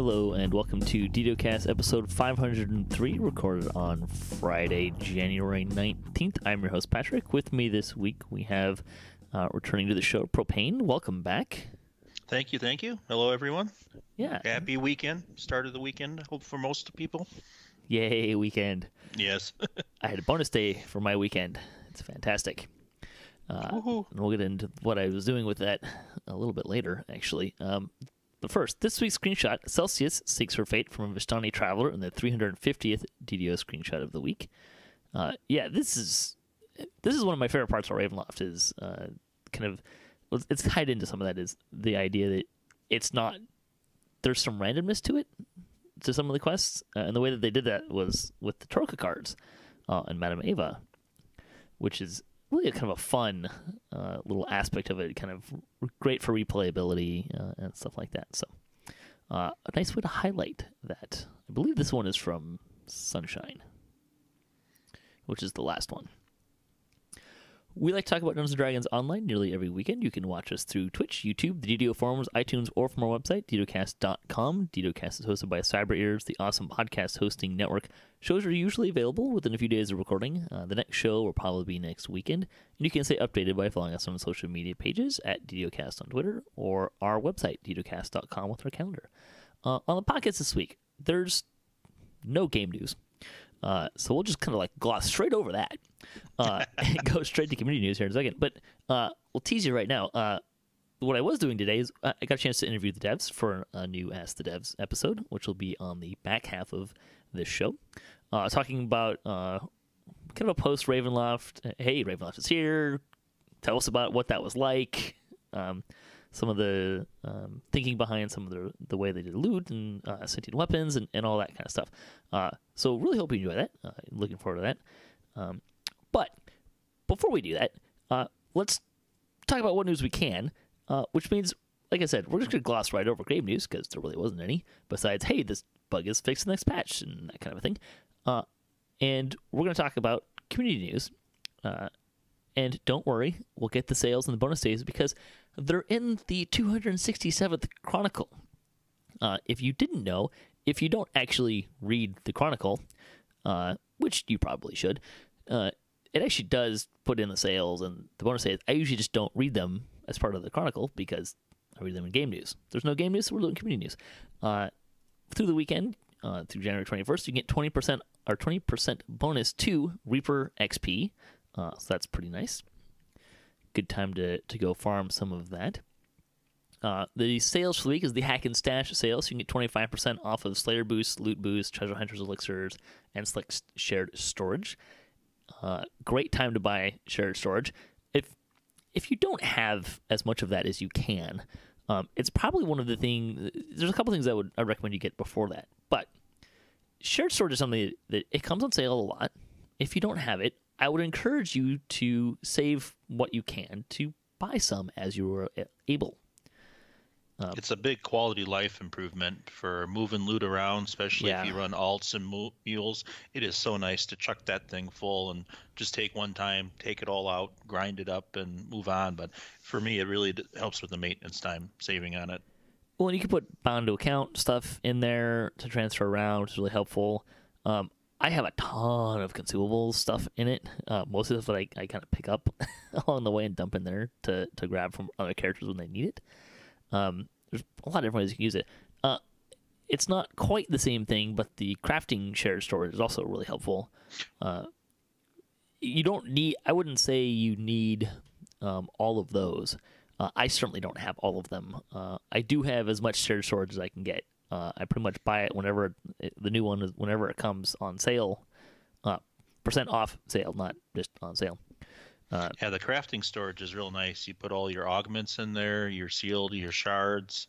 Hello and welcome to DDOCast episode 503, recorded on Friday, January 19th. I'm your host, Patrick. With me this week, we have returning to the show, Propane. Welcome back. Thank you. Hello, everyone. Yeah. Happy weekend. Start of the weekend, I hope, for most people. Yay, weekend. Yes. I had a bonus day for my weekend. It's fantastic. And we'll get into what I was doing with that a little bit later, actually. But first, this week's screenshot, Celsius seeks her fate from a Vistani traveler in the 350th DDO screenshot of the week. This is one of my favorite parts of Ravenloft, is it's tied into some of that, is the idea that it's not, there's some randomness to it, to some of the quests, and the way that they did that was with the Troika cards and Madame Ava, which is really a kind of a fun little aspect of it, kind of great for replayability and stuff like that. So a nice way to highlight that. I believe this one is from Sunshine, which is the last one. We like to talk about Dungeons & Dragons online nearly every weekend. You can watch us through Twitch, YouTube, the DDO forums, iTunes, or from our website, DDOCast.com. DDOCast is hosted by Cyber Ears, the awesome podcast hosting network. Shows are usually available within a few days of recording. The next show will probably be next weekend. And you can stay updated by following us on social media pages at DDOCast on Twitter or our website, DDOCast.com, with our calendar. On the podcast this week, there's no game news. So we'll just kind of like gloss straight over that and go straight to community news here in a second. But we'll tease you right now. What I was doing today is I got a chance to interview the devs for a new Ask the Devs episode, which will be on the back half of this show. Talking about kind of a post Ravenloft. Hey, Ravenloft is here. Tell us about what that was like. Some of the thinking behind some of the way they did loot and sentient weapons and all that kind of stuff. So really hope you enjoy that. Looking forward to that. But before we do that, let's talk about what news we can, which means, like I said, we're just going to gloss right over game news because there really wasn't any, besides, hey, this bug is fixed in the next patch and that kind of a thing. And we're going to talk about community news. And don't worry, we'll get the sales and the bonus days because they're in the 267th Chronicle. If you didn't know, if you don't actually read the Chronicle, which you probably should, it actually does put in the sales and the bonus days. I usually just don't read them as part of the Chronicle because I read them in game news. There's no game news, so we're doing community news. Through the weekend, through January 21st, you get 20% bonus to Reaper XP. So that's pretty nice. Good time to go farm some of that. The sales for the week is the Hack and Stash sale, so you can get 25% off of Slayer Boost, Loot Boost, Treasure Hunters Elixirs, and select shared storage. Great time to buy shared storage. If you don't have as much of that as you can, it's probably one of the things. There's a couple things I recommend you get before that. But shared storage is something that it comes on sale a lot. If you don't have it, I would encourage you to save what you can to buy some as you are able. It's a big quality life improvement for moving loot around, especially if you run alts and mules. It is so nice to chuck that thing full and just take one time, take it all out, grind it up, and move on. But for me, it really helps with the maintenance time saving on it. Well, and you can put bound to account stuff in there to transfer around, which is really helpful. I have a ton of consumables stuff in it. Most of the stuff that I kind of pick up along the way and dump in there to grab from other characters when they need it. There's a lot of different ways you can use it. It's not quite the same thing, but the crafting shared storage is also really helpful. You don't need, I wouldn't say you need all of those. I certainly don't have all of them. I do have as much shared storage as I can get. I pretty much buy it whenever the new one is, whenever it comes on sale, percent off sale, not just on sale. Yeah, the crafting storage is real nice. You put all your augments in there, your sealed, your shards,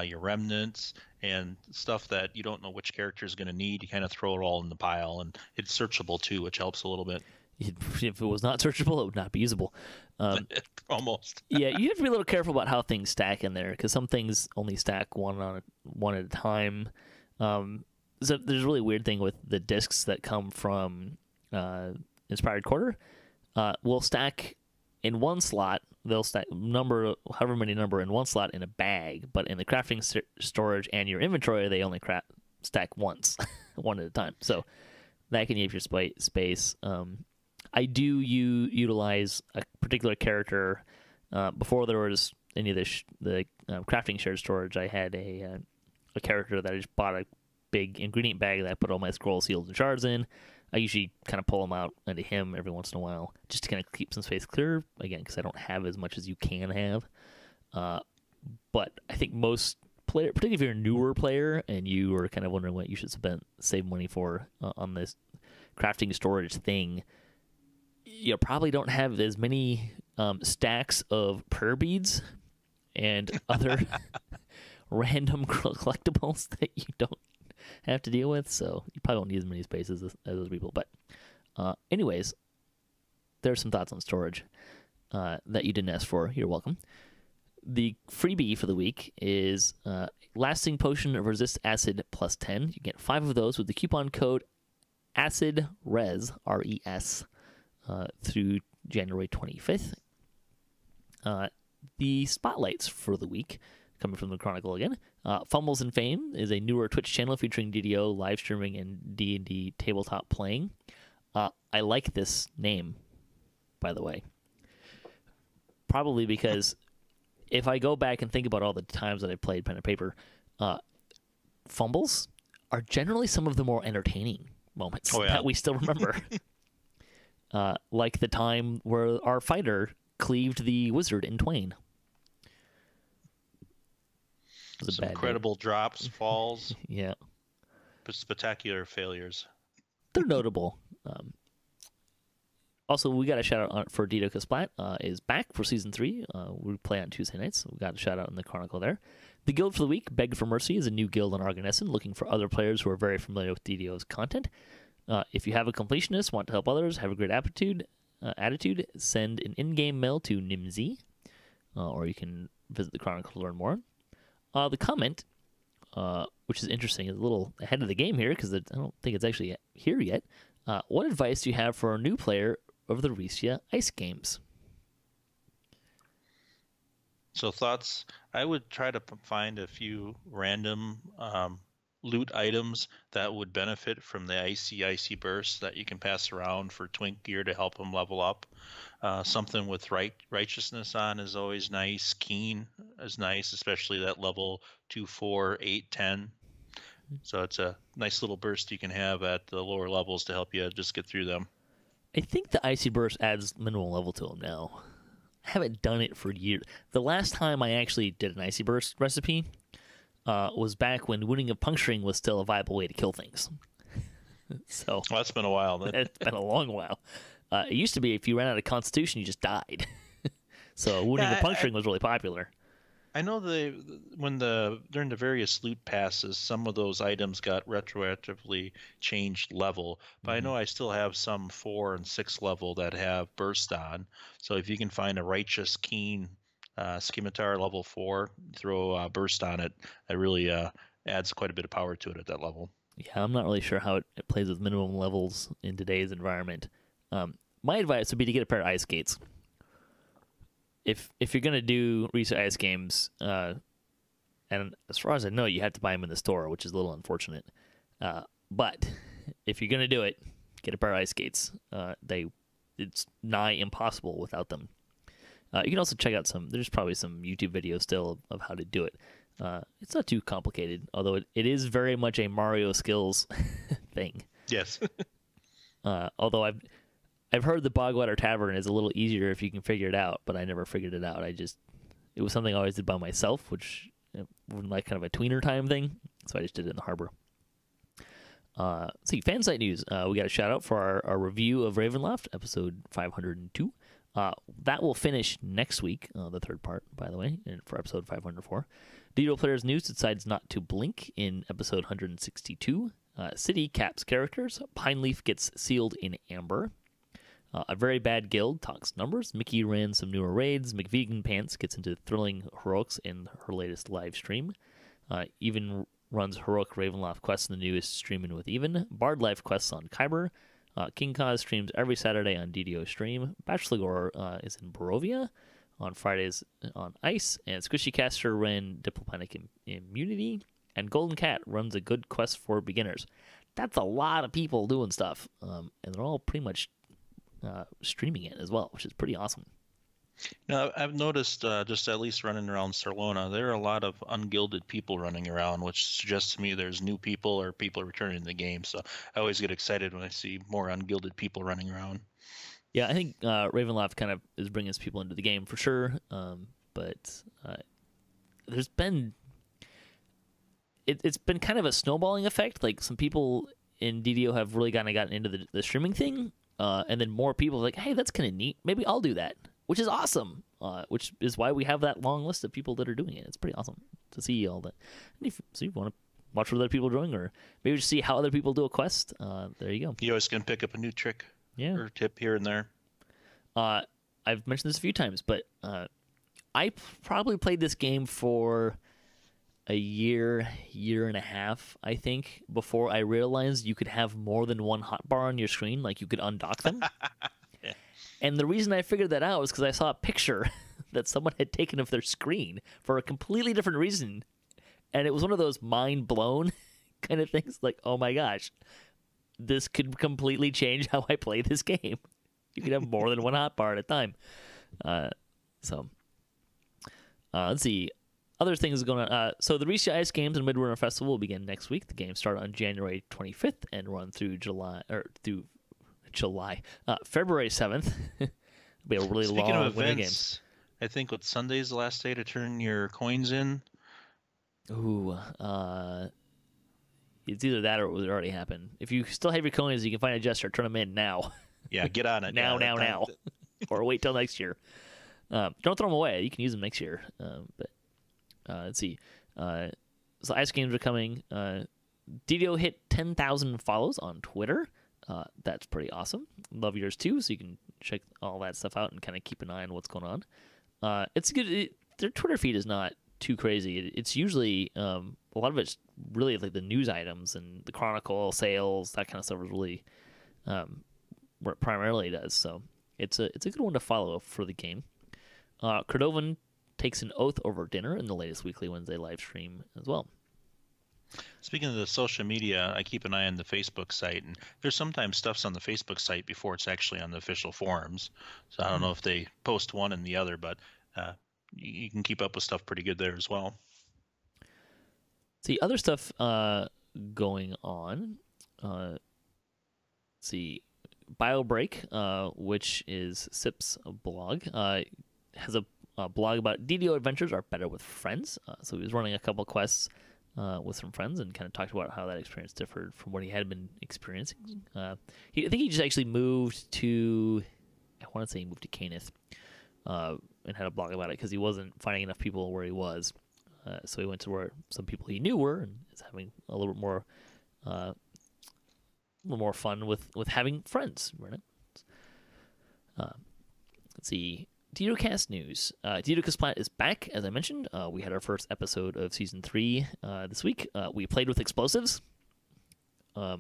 your remnants, and stuff that you don't know which character is going to need. You kind of throw it all in the pile, and it's searchable too, which helps a little bit. If it was not searchable, it would not be usable. Almost. Yeah, you have to be a little careful about how things stack in there because some things only stack one at a time. So there's a really weird thing with the discs that come from Inspired Quarter. Will stack in one slot they'll stack however many number in one slot in a bag, but in the crafting storage and your inventory, they only stack once, one at a time. So that can use your space. I do utilize a particular character. Before there was any of the crafting shared storage, I had a character that I just bought a big ingredient bag that I put all my scroll seals and shards in. I usually kind of pull them out into him every once in a while just to kind of keep some space clear, again, because I don't have as much as you can have. But I think most players, particularly if you're a newer player and you are kind of wondering what you should save money for on this crafting storage thing, you probably don't have as many stacks of prayer beads and other random collectibles that you don't have to deal with, so you probably won't need as many spaces as those people. But anyways, there's some thoughts on storage that you didn't ask for. You're welcome. The freebie for the week is Lasting Potion of Resist Acid plus 10. You get 5 of those with the coupon code ACIDRES, R-E-S, through January 25th. The spotlights for the week, coming from the Chronicle again. Fumbles and Fame is a newer Twitch channel featuring DDO, live streaming, and D&D tabletop playing. I like this name, by the way. Probably because if I go back and think about all the times that I played pen and paper, fumbles are generally some of the more entertaining moments that we still remember. Like the time where our fighter cleaved the wizard in twain. Some incredible drops, falls. Yeah. Spectacular failures. They're notable. Also, we got a shout out for DDOCast is back for season 3. We play on Tuesday nights. We got a shout out in the Chronicle there. The Guild for the Week, Beg for Mercy, is a new guild on Argonescent looking for other players who are very familiar with DDO's content. If you have a completionist, want to help others, have a great attitude, send an in-game mail to Nimzi, or you can visit the Chronicle to learn more. The comment, which is interesting, is a little ahead of the game here because I don't think it's actually here yet. What advice do you have for a new player of the Risia Ice Games? So thoughts, I would try to find a few random loot items that would benefit from the icy bursts that you can pass around for twink gear to help them level up. Something with righteousness on is always nice. Keen is nice, especially that level 2, 4, 8, 10. So it's a nice little burst you can have at the lower levels to help you just get through them. I think the icy burst adds minimum level to them now. I haven't done it for years. The last time I actually did an icy burst recipe was back when wounding and puncturing was still a viable way to kill things. So well, that's been a while. Then. It's been a long while. It used to be if you ran out of constitution, you just died. So wounding and puncturing was really popular. I know during the various loot passes, some of those items got retroactively changed level, but I know I still have some 4 and 6 level that have burst on. So if you can find a righteous keen scimitar level 4, throw a burst on it, that really adds quite a bit of power to it at that level. Yeah, I'm not really sure how it plays with minimum levels in today's environment. My advice would be to get a pair of ice skates. If you're going to do Risa Ice Games, and as far as I know, you have to buy them in the store, which is a little unfortunate. But if you're going to do it, get a pair of ice skates. It's nigh impossible without them. You can also check out there's probably some YouTube videos still of how to do it. It's not too complicated, although it is very much a Mario skills thing. Yes. Although I've heard the Bogwater Tavern is a little easier if you can figure it out, but I never figured it out. It was something I always did by myself, which was like kind of a tweener time thing, so I just did it in the harbor. See, fan site news. We got a shout out for our review of Ravenloft, episode 502. That will finish next week, the third part, by the way, and for episode 504. DDO Players News decides not to blink in episode 162. City caps characters. Pineleaf gets sealed in amber. A Very Bad Guild talks numbers. Mickey ran some newer raids. McVegan Pants gets into thrilling heroics in her latest live stream. Even runs heroic Ravenloft quests in the newest Streamin' with Even. Bard Life quests on Kyber. King Kaz streams every Saturday on DDO Stream. Bachelor is in Barovia. on Fridays on Ice, and Squishy Caster ran Diplomatic Immunity, and Golden Cat runs a Good Quest for Beginners. That's a lot of people doing stuff, and they're all pretty much streaming it as well, which is pretty awesome. Now, I've noticed just at least running around Sarlona, there are a lot of ungilded people running around, which suggests to me there's new people or people returning to the game. So I always get excited when I see more ungilded people running around. Yeah, I think Ravenloft kind of is bringing his people into the game for sure, but there's been... It's been kind of a snowballing effect. Like, some people in DDO have really kind of gotten into the streaming thing, and then more people are like, hey, that's kind of neat. Maybe I'll do that. Which is awesome, which is why we have that long list of people that are doing it. It's pretty awesome to see all that. And if you want to watch what other people are doing, or maybe just see how other people do a quest, there you go. You always can pick up a new trick or tip here and there. I've mentioned this a few times, but I probably played this game for a year and a half, I think, before I realized you could have more than one hotbar on your screen, like you could undock them. And the reason I figured that out was because I saw a picture that someone had taken of their screen for a completely different reason. And it was one of those mind-blown kind of things. Like, oh my gosh, this could completely change how I play this game. You could have more than one hotbar at a time. Let's see. Other things going on. So the Ricia Ice Games and Midwinter Festival will begin next week. The games start on January 25th and run through February 7th. It'll be a really Speaking long of winter events, I think Sunday's the last day to turn your coins in. Ooh, it's either that or it would already happen. If you still have your coins, you can find a jester, turn them in now. Yeah, get on it. now. Or wait till next year. Don't throw them away. You can use them next year. But let's see. So Ice Games are coming. DDO hit 10,000 follows on Twitter. That's pretty awesome. Love yours too, so you can check all that stuff out and kind of keep an eye on what's going on. It's good. Their Twitter feed is not too crazy. It's usually a lot of it's really like the news items and the Chronicle sales, that kind of stuff is really what it primarily does. So it's a good one to follow for the game. Cordovan takes an oath over dinner in the latest weekly Wednesday live stream as well. Speaking of the social media, I keep an eye on the Facebook site, and there's sometimes stuff's on the Facebook site before it's actually on the official forums. So I don't know if they post one and the other, but you can keep up with stuff pretty good there as well. See, other stuff going on. Let's see, BioBreak, which is SIP's blog, has a blog about DDO adventures are better with friends. So he was running a couple quests with some friends and kind of talked about how that experience differed from what he had been experiencing. I think he just actually moved to, I want to say he moved to Caneth, and had a blog about it because he wasn't finding enough people where he was. So he went to where some people he knew were and is having a little bit more fun with having friends. Right? Let's see. DDOCast news. DDOCast Plat is back, as I mentioned. We had our first episode of Season 3 this week. We played with explosives. I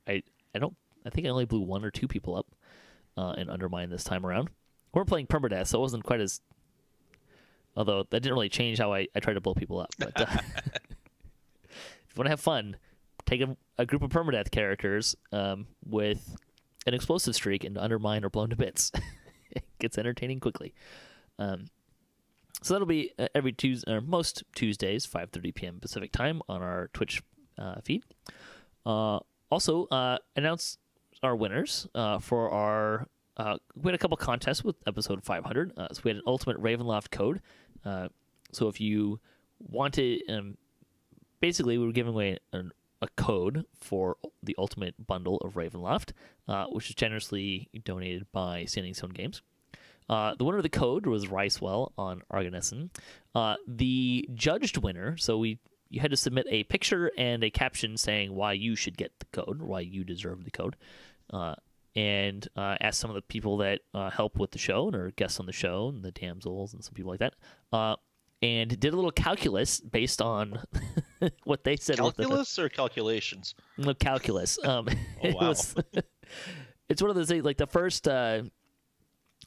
think I only blew 1 or 2 people up and undermined this time around. We're playing permadeath, so it wasn't quite as... Although, that didn't really change how I tried to blow people up. But if you want to have fun, take a group of permadeath characters with an explosive streak and undermine or blown to bits. It gets entertaining quickly. So that'll be every Tuesday, or most Tuesdays, 5:30 p.m. Pacific time on our Twitch feed. Also, announce our winners for our... we had a couple contests with episode 500. So we had an Ultimate Ravenloft code. So if you wanted... basically, we were giving away a code for the Ultimate Bundle of Ravenloft, which is generously donated by Standing Stone Games. The winner of the code was Ricewell on Argonessen. The judged winner, so you had to submit a picture and a caption saying why you should get the code, why you deserve the code, and ask some of the people that help with the show and are guests on the show, and the damsels and some people like that. And did a little calculus based on what they said. Calculus or calculations? No, calculus. Oh, wow. It's one of those things, like the first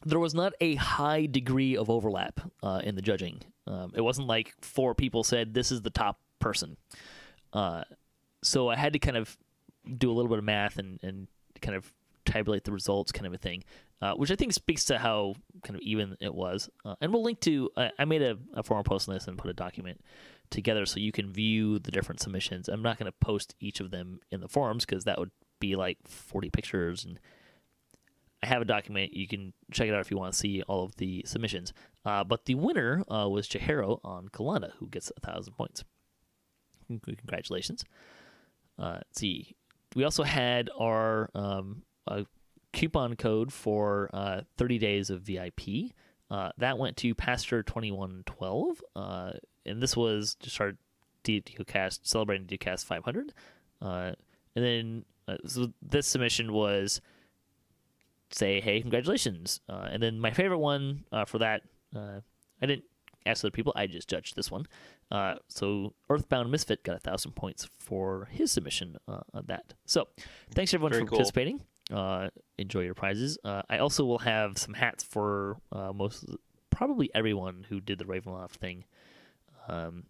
there was not a high degree of overlap in the judging. It wasn't like 4 people said this is the top person. So I had to kind of do a little bit of math and kind of tabulate the results, kind of a thing, which I think speaks to how kind of even it was. And we'll link to, I made a forum post on this and put a document together so you can view the different submissions. I'm not going to post each of them in the forums because that would be like 40 pictures, and I have a document. You can check it out if you want to see all of the submissions. But the winner was Chihiro on Kalana, who gets 1,000 points. Congratulations. Let's see. We also had our coupon code for 30 days of VIP. That went to Pastor 2112, and this was just our DDOCast, celebrating DDOCast 500. And then so this submission was say, hey, congratulations. And then my favorite one for that, I didn't ask other people, I just judged this one. So Earthbound Misfit got 1,000 points for his submission on that. So thanks everyone for participating. Enjoy your prizes. I also will have some hats for probably everyone who did the Ravenloft thing, and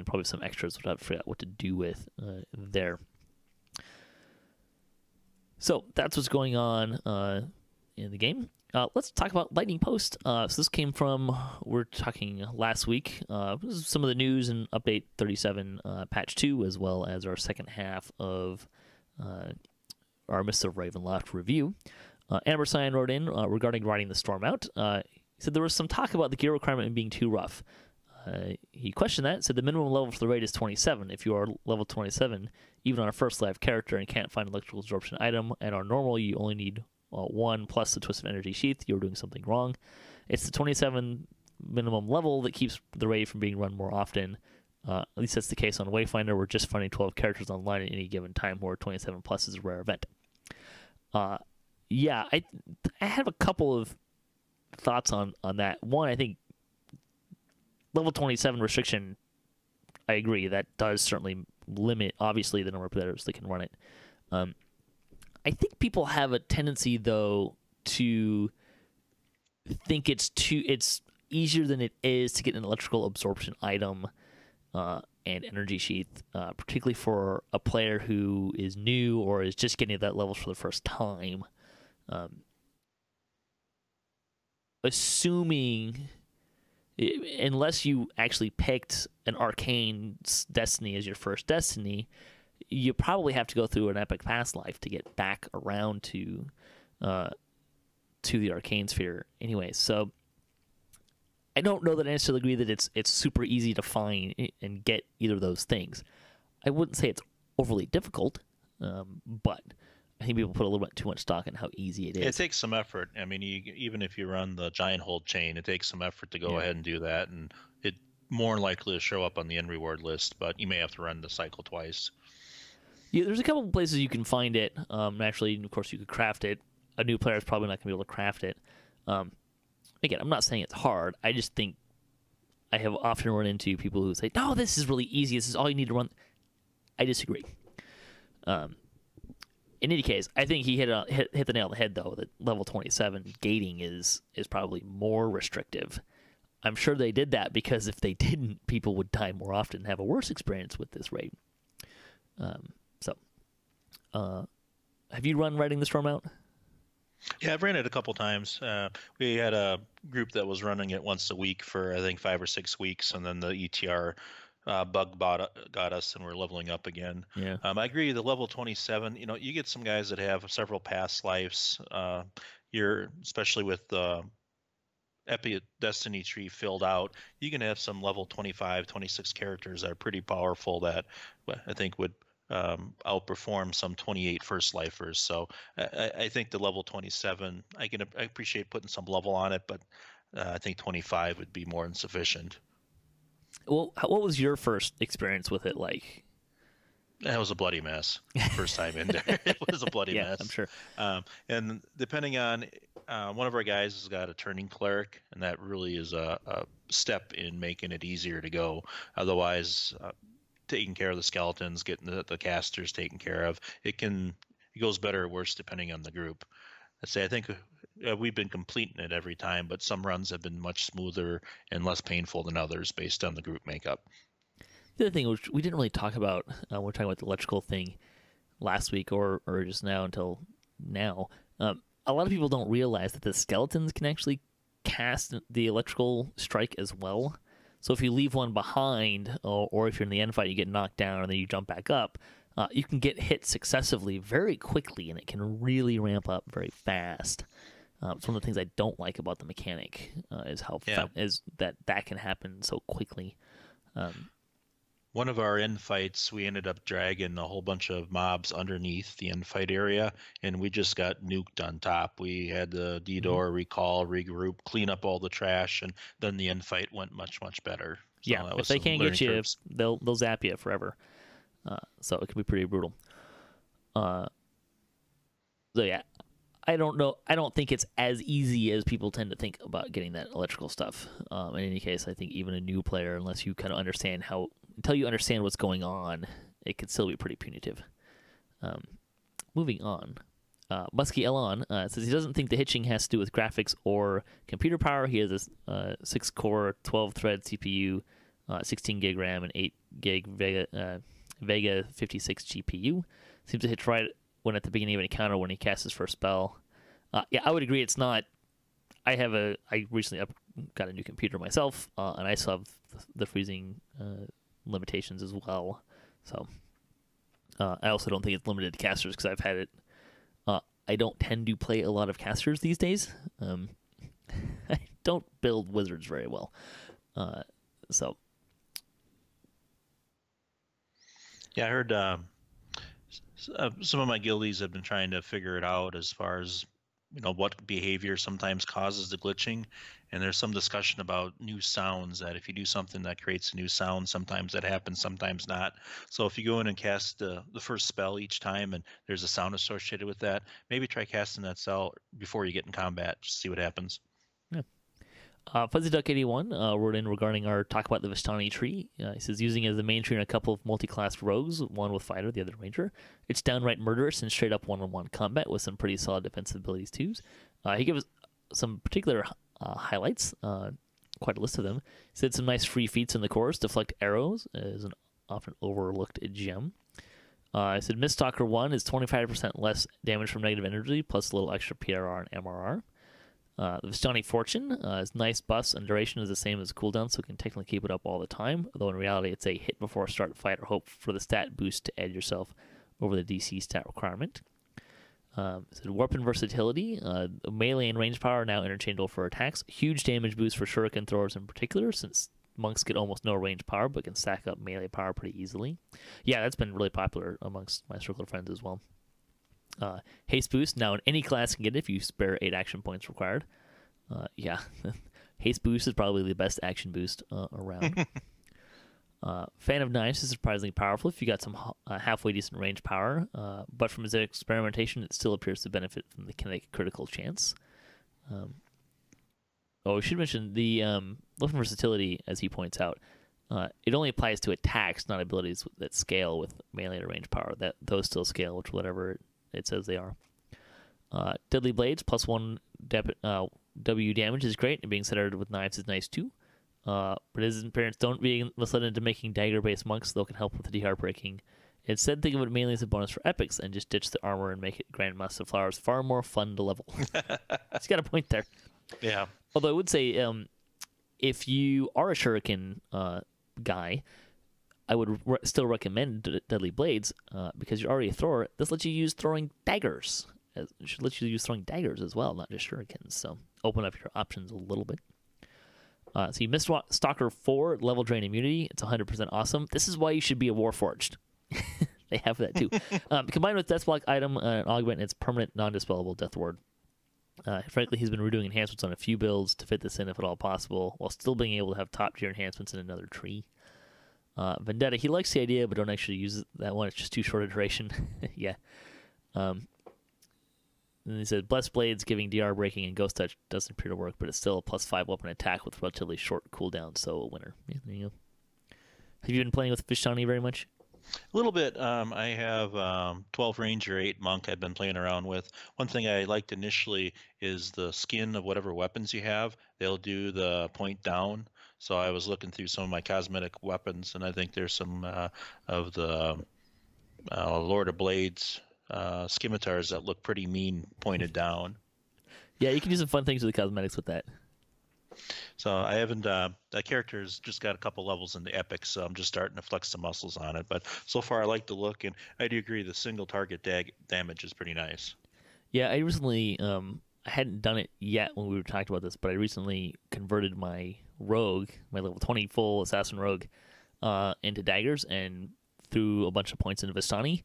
probably some extras which I forgot what to do with there. So that's what's going on in the game. Let's talk about Lightning Post. So this came from, we're talking last week, some of the news and update 37 patch 2, as well as our second half of our Mists of Ravenloft review. Amber Cyan wrote in regarding riding the storm out. He said there was some talk about the gear requirement being too rough. He questioned that, said the minimum level for the raid is 27. If you are level 27, even on a first live character and can't find an electrical absorption item, and on normal you only need 1 plus the Twist of Energy Sheath, you're doing something wrong. It's the 27 minimum level that keeps the raid from being run more often. At least that's the case on Wayfinder. We're just finding 12 characters online at any given time, where 27 plus is a rare event. Yeah, I have a couple of thoughts on that. One, I think level 27 restriction, I agree, that does certainly limit, obviously, the number of players that can run it. I think people have a tendency, though, to think it's easier than it is to get an electrical absorption item and energy sheath, particularly for a player who is new or is just getting to that level for the first time. Assuming, unless you actually picked an Arcane Destiny as your first Destiny, you probably have to go through an Epic Past Life to get back around to the Arcane Sphere anyway. So I don't know that I necessarily agree that it's super easy to find and get either of those things. I wouldn't say it's overly difficult, but I think people put a little bit too much stock in how easy it is. It takes some effort. I mean, even if you run the giant hold chain, it takes some effort to go ahead and do that, and it more likely to show up on the end reward list, but you may have to run the cycle twice. Yeah, there's a couple of places you can find it. Naturally, of course, you could craft it. A new player is probably not going to be able to craft it. Again, I'm not saying it's hard. I just think I have often run into people who say, no, this is really easy. This is all you need to run. I disagree. In any case, I think he hit the nail on the head, though, that level 27 gating is probably more restrictive. I'm sure they did that because if they didn't, people would die more often and have a worse experience with this raid. Have you run Riding the Storm out? Yeah, I've ran it a couple times. We had a group that was running it once a week for, I think, 5 or 6 weeks, and then the ETR bug got us, and we're leveling up again. Yeah. I agree. The level 27, you get some guys that have several past lives. Especially with the Epic Destiny tree filled out, you can have some level 25, 26 characters that are pretty powerful that I think would outperform some 28 first lifers. So I think the level 27, I appreciate putting some level on it, but I think 25 would be more than sufficient. Well, what was your first experience with it like? It was a bloody mess. First time in there, it was a bloody mess. I'm sure. And depending on one of our guys has got a turning cleric, and that really is a step in making it easier to go. Otherwise, taking care of the skeletons, getting the casters taken care of, it goes better or worse depending on the group. I think we've been completing it every time, but some runs have been much smoother and less painful than others based on the group makeup. The other thing, which we didn't really talk about, we're talking about the electrical thing last week or just now until now. A lot of people don't realize that the skeletons can actually cast the electrical strike as well. So if you leave one behind, or if you're in the end fight, you get knocked down and then you jump back up, you can get hit successively very quickly, and it can really ramp up very fast. It's one of the things I don't like about the mechanic, is how is that can happen so quickly. One of our end fights, we ended up dragging a whole bunch of mobs underneath the end fight area, and we just got nuked on top. We had the D-door recall, regroup, clean up all the trash, and then the end fight went much, much better. So yeah, if they can't get you, curves. they'll zap you forever. So it can be pretty brutal. So yeah, I don't know. I don't think it's as easy as people tend to think about getting that electrical stuff. In any case, I think even a new player, unless you kind of understand until you understand what's going on, it could still be pretty punitive. Moving on. Muskie Elon says he doesn't think the hitching has to do with graphics or computer power. He has a 6-core, 12-thread CPU, 16 gig RAM, and 8 gig Vega 56 GPU. Seems to hit right when at the beginning of an encounter when he casts his first spell. Yeah, I would agree. It's not. I recently got a new computer myself, and I still have the freezing limitations as well. So I also don't think it's limited to casters because I've had it. I don't tend to play a lot of casters these days. I don't build wizards very well. So. Yeah, I heard some of my guildies have been trying to figure it out as far as what behavior sometimes causes the glitching, and there's some discussion about new sounds, that if you do something that creates a new sound, sometimes that happens, sometimes not. So if you go in and cast the first spell each time and there's a sound associated with that, maybe try casting that spell before you get in combat, just see what happens. Yeah. Fuzzy Duck 81 wrote in regarding our talk about the Vistani tree. He says using it as the main tree in a couple of multi-class rogues, one with fighter, the other ranger. It's downright murderous and straight up one-on-one combat with some pretty solid defensive abilities too. He gives some particular highlights, quite a list of them. He said some nice free feats in the course. Deflect arrows is an often overlooked gem. I said Miststalker 1 is 25% less damage from negative energy plus a little extra PRR and MRR. The Vistani Fortune is nice buffs and duration is the same as cooldown, so it can technically keep it up all the time, though in reality it's a hit before start fight or hope for the stat boost to edge yourself over the DC stat requirement. So Weapon Versatility, melee and range power are now interchangeable for attacks. Huge damage boost for shuriken throwers in particular, since monks get almost no range power but can stack up melee power pretty easily. Yeah, that's been really popular amongst my circle of friends as well. Haste boost, now in any class can get it if you spare 8 action points required. Yeah, haste boost is probably the best action boost around. Fan of Knives is surprisingly powerful if you got some halfway decent range power, but from his experimentation it still appears to benefit from the kinetic critical chance. We should mention the weapon versatility, as he points out. It only applies to attacks, not abilities that scale with melee or range power. Those still scale, which whatever it says they are. Deadly Blades, +1 W damage is great, and being centered with knives is nice too. But his parents don't be misled into making dagger-based monks, though it can help with the DR breaking. Instead, think of it mainly as a bonus for epics, and just ditch the armor and make it Grandmaster Flowers far more fun to level. He's got a point there. Yeah. Although I would say, if you are a shuriken guy, I would still recommend Deadly Blades because you're already a thrower. This lets you use throwing daggers. It should let you use throwing daggers as well, not just shurikens. So open up your options a little bit. So you missed Stalker 4, level drain immunity. It's 100% awesome. This is why you should be a Warforged. They have that too. Combined with Deathblock item, augment its permanent non-dispellable Death Ward. Frankly, he's been redoing enhancements on a few builds to fit this in if at all possible, while still being able to have top-tier enhancements in another tree. Vendetta, he likes the idea, but don't actually use that one. It's just too short a duration. Yeah. And he said, Blessed Blades giving DR breaking and Ghost Touch doesn't appear to work, but it's still a +5 weapon attack with relatively short cooldown, so a winner. Yeah, there you go. Have you been playing with Vistani very much? A little bit. I have 12 Ranger, 8 Monk I've been playing around with. One thing I liked initially is the skin of whatever weapons you have. They'll do the point down. So I was looking through some of my cosmetic weapons, and I think there's some of the Lord of Blades scimitars that look pretty mean pointed down. Yeah, you can do some fun things with the cosmetics with that. So I haven't. That character's just got a couple levels in the epic, so I'm just starting to flex the muscles on it. But so far, I like the look, and I do agree the single target damage is pretty nice. Yeah, I recently, I hadn't done it yet when we were talking about this, but I recently converted my rogue, my level 20 full assassin rogue, into daggers and threw a bunch of points into Vistani.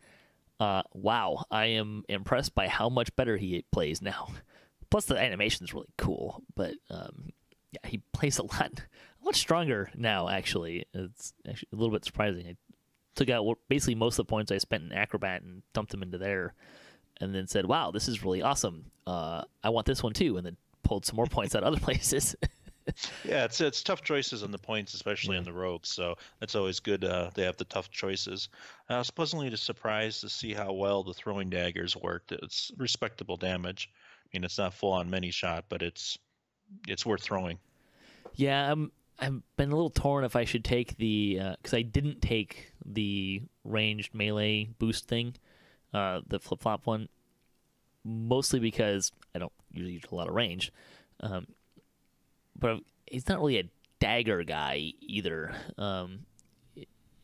Wow, I am impressed by how much better he plays now. Plus, the animation's really cool, but yeah, he plays a lot stronger now. Actually, it's actually a little bit surprising. I took out basically most of the points I spent in Acrobat and dumped them into there, and then said, "Wow, this is really awesome. I want this one too," and then pulled some more points out other places. Yeah, it's tough choices on the points, especially on the rogues. So that's always good. They have the tough choices. I was pleasantly surprised to see how well the throwing daggers worked. It's respectable damage. I mean, it's not full on many shot, but it's worth throwing. Yeah, I've been a little torn if I should take the because I didn't take the ranged melee boost thing, the flip flop one, mostly because I don't usually use a lot of range. But he's not really a dagger guy either.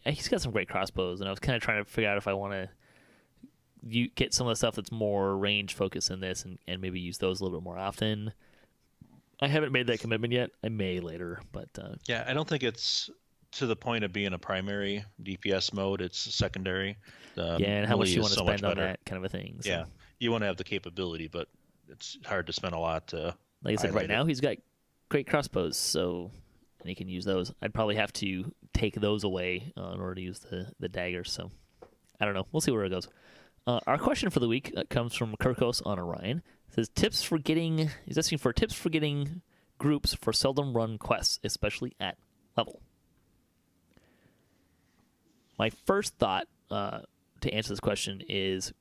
He's got some great crossbows, and I was kind of trying to figure out if I want to get some of the stuff that's more range focused in this, and maybe use those a little bit more often. I haven't made that commitment yet. I may later, but yeah, I don't think it's to the point of being a primary DPS mode. It's secondary. Yeah, and how much you want to spend on that kind of a thing. So. Yeah, you want to have the capability, but it's hard to spend a lot to. Like I said, right now he's got great crossbows, so and he can use those. I'd probably have to take those away in order to use the daggers. So I don't know. We'll see where it goes. Our question for the week comes from Kirkos on Orion. It says he's asking for tips for getting groups for seldom run quests, especially at level. My first thought to answer this question is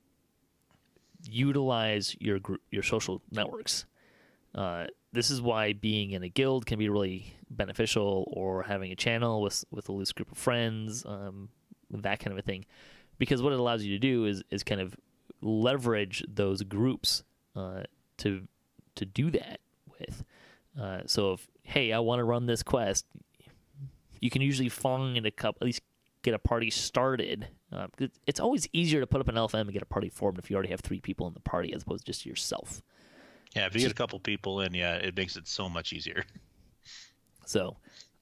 utilize your social networks. This is why being in a guild can be really beneficial, or having a channel with a loose group of friends, that kind of a thing. Because what it allows you to do is kind of leverage those groups to do that with. So if, hey, I want to run this quest, you can usually find at least get a party started. It's always easier to put up an LFM and get a party formed if you already have 3 people in the party as opposed to just yourself. Yeah, if you get a couple people in, yeah, it makes it so much easier. So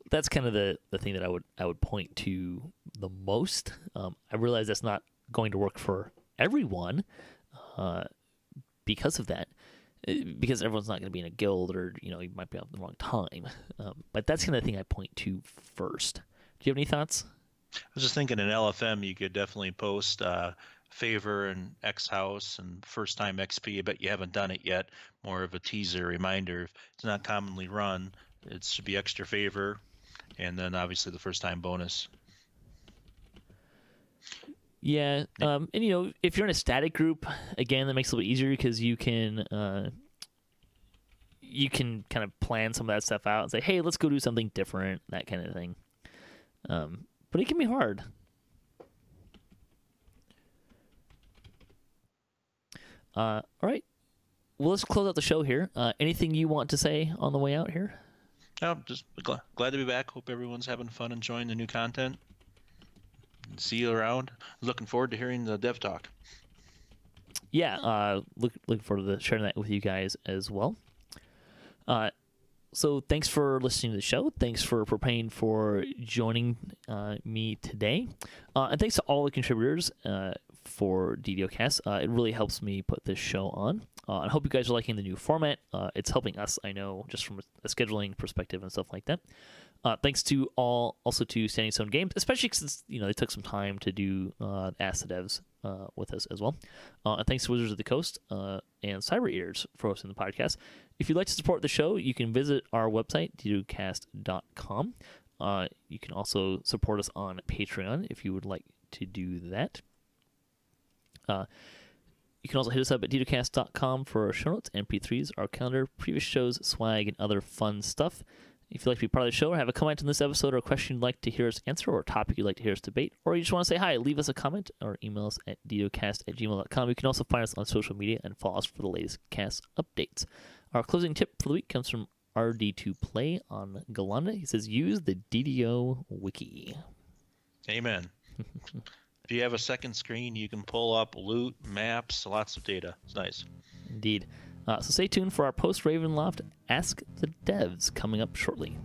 that's kind of the thing that I would point to the most. I realize that's not going to work for everyone because of that, because everyone's not going to be in a guild, or you might be out at the wrong time. But that's kind of the thing I point to first. Do you have any thoughts? I was just thinking in LFM you could definitely post favor and X House and first time XP, but you haven't done it yet. More of a teaser reminder. If it's not commonly run, it should be extra favor, and then obviously the first time bonus. Yeah, and if you're in a static group, again, that makes it a little bit easier because you can kind of plan some of that stuff out and say, hey, let's go do something different, that kind of thing. But it can be hard. All right. Well, let's close out the show here. Anything you want to say on the way out here? Just glad to be back. Hope everyone's having fun enjoying the new content. See you around. Looking forward to hearing the dev talk. Yeah, looking forward to sharing that with you guys as well. So thanks for listening to the show. Thanks for Propane for joining me today. And thanks to all the contributors for DDOCast. It really helps me put this show on. I hope you guys are liking the new format. It's helping us, I know, just from a scheduling perspective and stuff like that. Thanks to also to Standing Stone Games, especially since they took some time to do Ask the Devs with us as well. And thanks to Wizards of the Coast and Cyber Ears for hosting the podcast. If you'd like to support the show, you can visit our website, DDOCast.com. You can also support us on Patreon if you would like to do that. You can also hit us up at DDOCast.com for our show notes, MP3s, our calendar, previous shows, swag, and other fun stuff. If you'd like to be part of the show or have a comment on this episode or a question you'd like to hear us answer or a topic you'd like to hear us debate, or you just want to say hi, leave us a comment or email us at ddocast@gmail.com. You can also find us on social media and follow us for the latest cast updates. Our closing tip for the week comes from RD2Play on Galanda. He says, use the DDO wiki. Amen. If you have a second screen, you can pull up loot, maps, lots of data. It's nice. Indeed. So stay tuned for our post-Ravenloft Ask the Devs coming up shortly.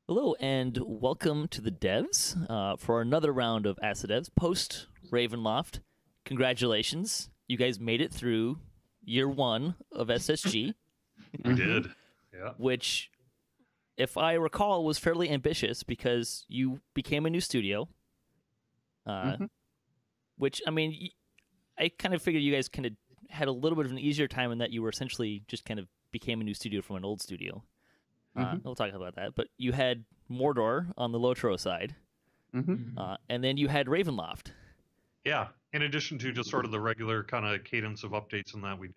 Hello and welcome to the devs for another round of Ask the Devs post Ravenloft. Congratulations, you guys made it through year 1 of SSG. We did, yeah. Which, if I recall, was fairly ambitious because you became a new studio. Which, I mean, I kind of figured you guys kind of had a little bit of an easier time in that you were essentially just kind of became a new studio from an old studio. We'll talk about that. But you had Mordor on the Lotro side, and then you had Ravenloft. Yeah, in addition to just sort of the regular kind of cadence of updates and that we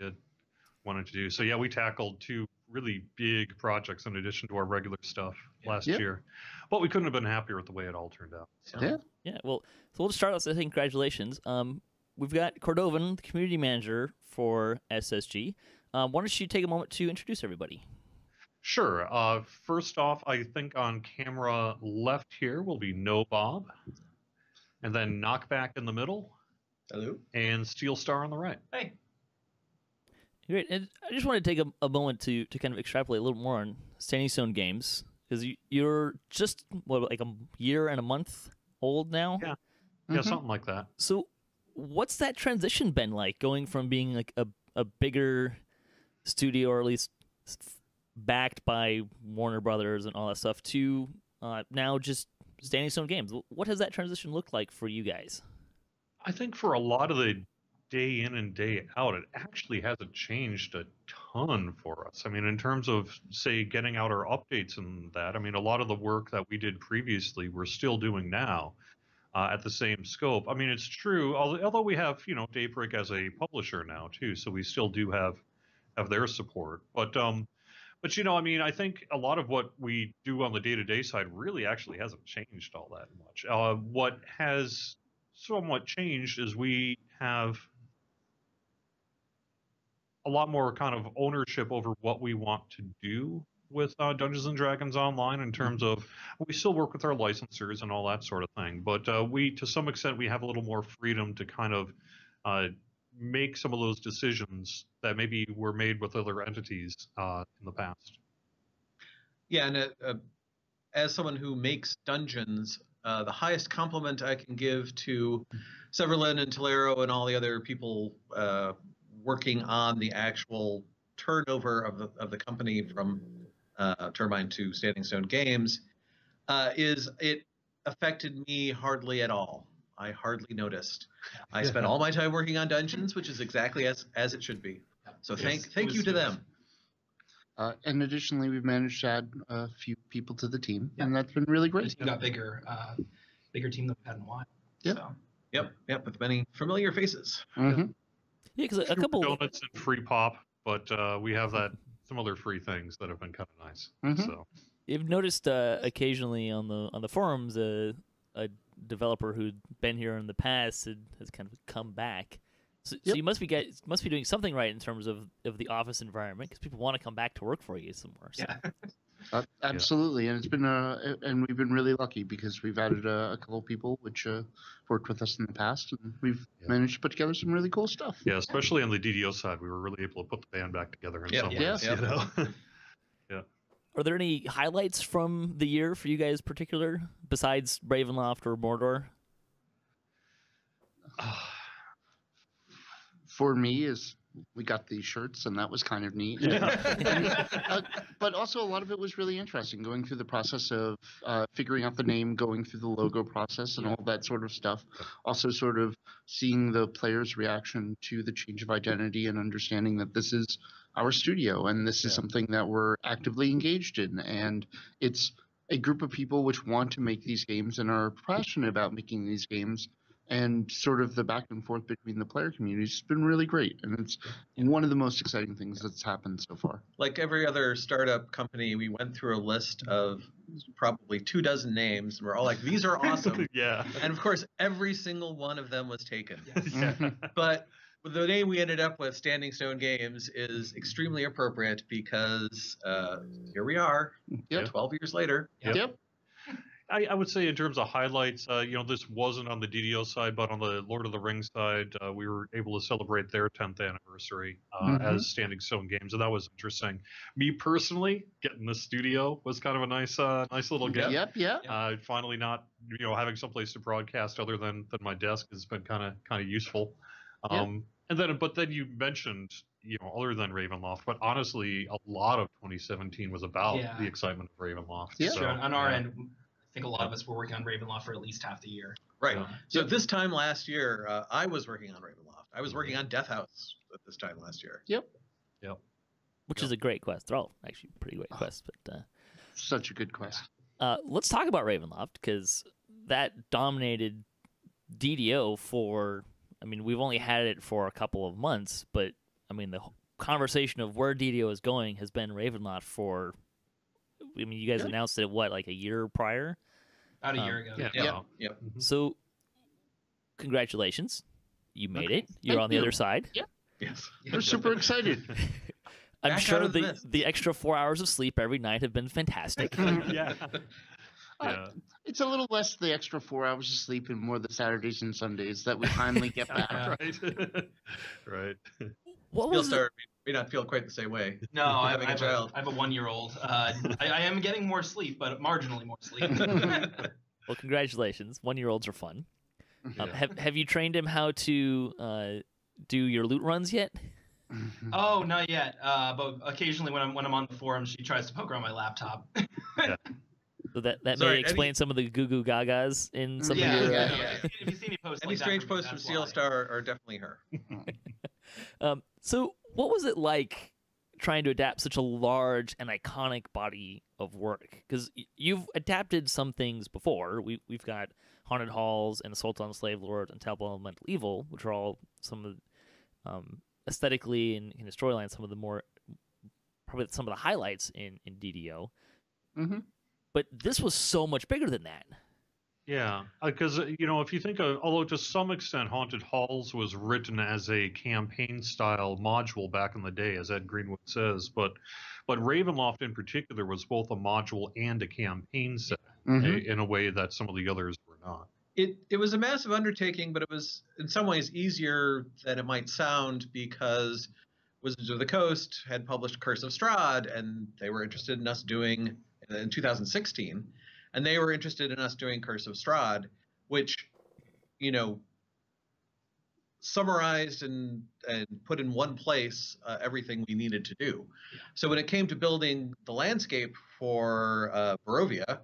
wanted to do. So yeah, we tackled 2 really big projects in addition to our regular stuff last year. But we couldn't have been happier with the way it all turned out. So. Yeah. Well, so we'll just start out saying congratulations. We've got Cordovan, the community manager for SSG. Why don't you take a moment to introduce everybody? Sure. First off, I think on camera left here will be Nohbob, and then Knockback in the middle. Hello. And Steelstar on the right. Hey. Great. And I just want to take a moment to kind of extrapolate a little more on Standing Stone Games, because you're just, like a year and a month old now? Yeah. Yeah, something like that. So what's that transition been like, going from being like a bigger studio, or at least backed by Warner Brothers and all that stuff, to now just Standing Stone Games? What has that transition looked like for you guys? I think for a lot of the day in and day out, it actually hasn't changed a ton for us. I mean, in terms of, say, getting out our updates and that, I mean, a lot of the work that we did previously, we're still doing now at the same scope. I mean, it's true, although we have, Daybreak as a publisher now, too, so we still do have their support. But I mean, I think a lot of what we do on the day-to-day side really actually hasn't changed all that much. What has somewhat changed is we have a lot more kind of ownership over what we want to do with Dungeons & Dragons Online, in terms of, we still work with our licensors and all that sort of thing, but to some extent, we have a little more freedom to kind of make some of those decisions that maybe were made with other entities in the past. Yeah, and as someone who makes dungeons, the highest compliment I can give to Severlin and Tolero and all the other people working on the actual turnover of the company from Turbine to Standing Stone Games is it affected me hardly at all. I hardly noticed. I spent all my time working on dungeons, which is exactly as it should be. So thank you to them. And additionally, we've managed to add a few people to the team, and that's been really great. The team got bigger team than we've had in a while. Yep. So. Yep, with many familiar faces. Yeah, because a couple donuts and free pop, but we have some other free things that have been kind of nice. So you've noticed occasionally on the forums a developer who'd been here in the past has kind of come back. So you must be doing something right in terms of the office environment, because people want to come back to work for you somewhere. So. Yeah, absolutely, and it's been and we've been really lucky because we've added a couple of people which worked with us in the past, and we've managed to put together some really cool stuff. Yeah, especially on the DDO side, we were really able to put the band back together in some ways. Yeah. Are there any highlights from the year for you guys, particular, besides Ravenloft or Mordor? For me, is we got these shirts, and that was kind of neat. Yeah. But also a lot of it was really interesting, going through the process of figuring out the name, going through the logo process, and all that sort of stuff. Also sort of seeing the players' reaction to the change of identity and understanding that this is our studio and this is something that we're actively engaged in. And it's a group of people which want to make these games and are passionate about making these games. And sort of the back and forth between the player communities has been really great. And it's one of the most exciting things that's happened so far. Like every other startup company, we went through a list of probably 24 names, and we're all like, these are awesome. Yeah. And of course, every single one of them was taken. Yeah. But the name we ended up with, Standing Stone Games, is extremely appropriate because here we are, 12 years later. Yep. I would say in terms of highlights, this wasn't on the DDO side, but on the Lord of the Rings side, we were able to celebrate their 10th anniversary as Standing Stone Games, and that was interesting. Me personally, getting the studio was kind of a nice little gift. Yep. Finally, not having someplace to broadcast other than my desk has been kind of useful. And then you mentioned other than Ravenloft, but honestly, a lot of 2017 was about the excitement of Ravenloft. Yeah. So, on our end, I think a lot of us were working on Ravenloft for at least half the year. Right. So this time last year, I was working on Ravenloft. I was working on Death House at this time last year. Yep. Which is a great quest. They're all actually pretty great quests. But such a good quest. Let's talk about Ravenloft, because that dominated DDO for, we've only had it for a couple of months, but, the conversation of where DDO is going has been Ravenloft for... you guys announced it, like a year prior? About a year ago. Yep. So, congratulations. You made it. You're on the other side. Yeah. Yes. We're super excited. I'm sure the extra 4 hours of sleep every night have been fantastic. Yeah. It's a little less the extra 4 hours of sleep and more the Saturdays and Sundays that we finally get back. Right. What was Steelstar may not feel quite the same way. No, I have a 1-year-old. I am getting more sleep, but marginally more sleep. Well, congratulations. 1-year-olds are fun. Have you trained him how to do your loot runs yet? Oh, not yet. But occasionally when I'm on the forums, she tries to poke around my laptop. So that may explain some of the goo goo gagas in some of your... If you see me post any strange posts from Steelstar are definitely her. So what was it like trying to adapt such a large and iconic body of work? Because you've adapted some things before. We've got Haunted Halls and Assault on the Slave Lord and Untitled Elemental Evil, which are all some of aesthetically and in the storyline probably some of the highlights in DDO. Mm-hmm. But this was so much bigger than that. Yeah, because if you think of, although to some extent Haunted Halls was written as a campaign-style module back in the day, as Ed Greenwood says, but Ravenloft in particular was both a module and a campaign set in a way that some of the others were not. It was a massive undertaking, but it was in some ways easier than it might sound, because Wizards of the Coast had published Curse of Strahd, and they were interested in us doing in 2016. And they were interested in us doing Curse of Strahd, which, summarized and put in one place everything we needed to do. So when it came to building the landscape for Barovia,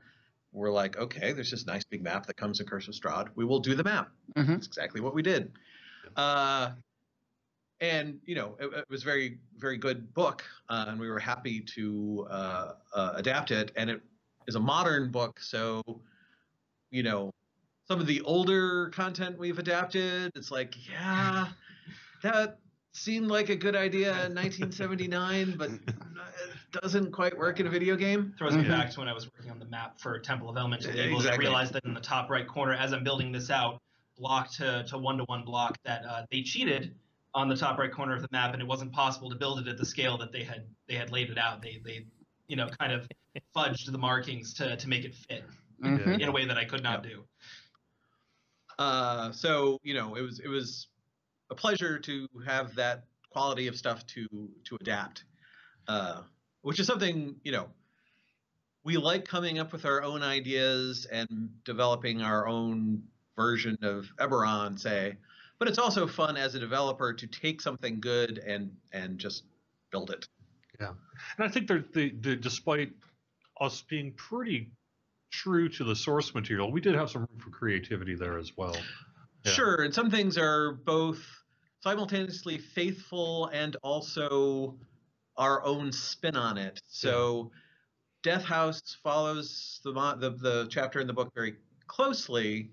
we're like, okay, there's this nice big map that comes in Curse of Strahd. We will do the map. That's exactly what we did. And, it was very, very good book, and we were happy to adapt it. And it is a modern book, so some of the older content we've adapted, it's like, yeah, that seemed like a good idea in 1979, but it doesn't quite work in a video game. Throws me back to when I was working on the map for Temple of Elemental Evil. I realized that in the top right corner, as I'm building this out, block to one-to-one block, that they cheated on the top right corner of the map, and it wasn't possible to build it at the scale that they had laid it out. They kind of fudged the markings to make it fit in a way that I could not do. So it was a pleasure to have that quality of stuff to adapt, which is something we like, coming up with our own ideas and developing our own version of Eberron, say. but it's also fun as a developer to take something good and just build it. Yeah, and I think despite us being pretty true to the source material, we did have some room for creativity there as well. Yeah. Sure, and some things are both simultaneously faithful and also our own spin on it. So Death House follows the chapter in the book very closely,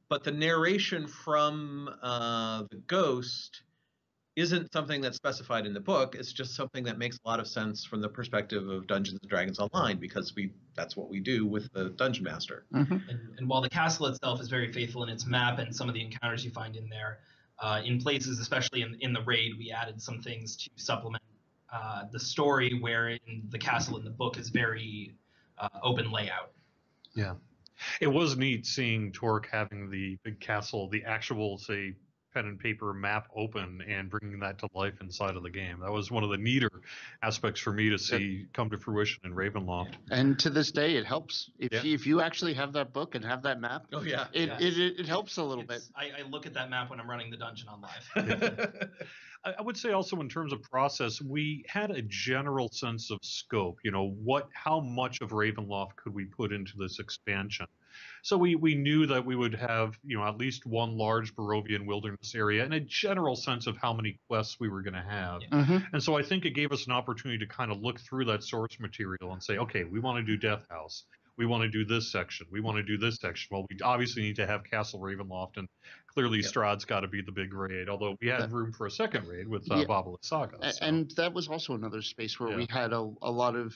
but the narration from the ghost isn't something that's specified in the book. It's just something that makes a lot of sense from the perspective of Dungeons & Dragons Online, because that's what we do with the Dungeon Master. Mm-hmm. And while the castle itself is very faithful in its map and some of the encounters you find in there, in places, especially in the raid, we added some things to supplement the story, wherein the castle in the book is very open layout. Yeah. It was neat seeing Torque having the big castle, the actual, say, pen and paper map open and bringing that to life inside of the game. That was one of the neater aspects for me to see come to fruition in Ravenloft. And to this day, it helps. If you actually have that book and have that map, it helps a little bit. I look at that map when I'm running the dungeon on live. I would say also in terms of process, we had a general sense of scope. How much of Ravenloft could we put into this expansion? So we knew that we would have, at least one large Barovian wilderness area and a general sense of how many quests we were going to have. Yeah. Mm-hmm. And so I think it gave us an opportunity to kind of look through that source material and say, okay, we want to do Death House. We want to do this section. We want to do this section. Well, we obviously need to have Castle Ravenloft, and clearly Strahd's got to be the big raid, although we had room for a second raid with Babylon Saga. So. And that was also another space where we had a lot of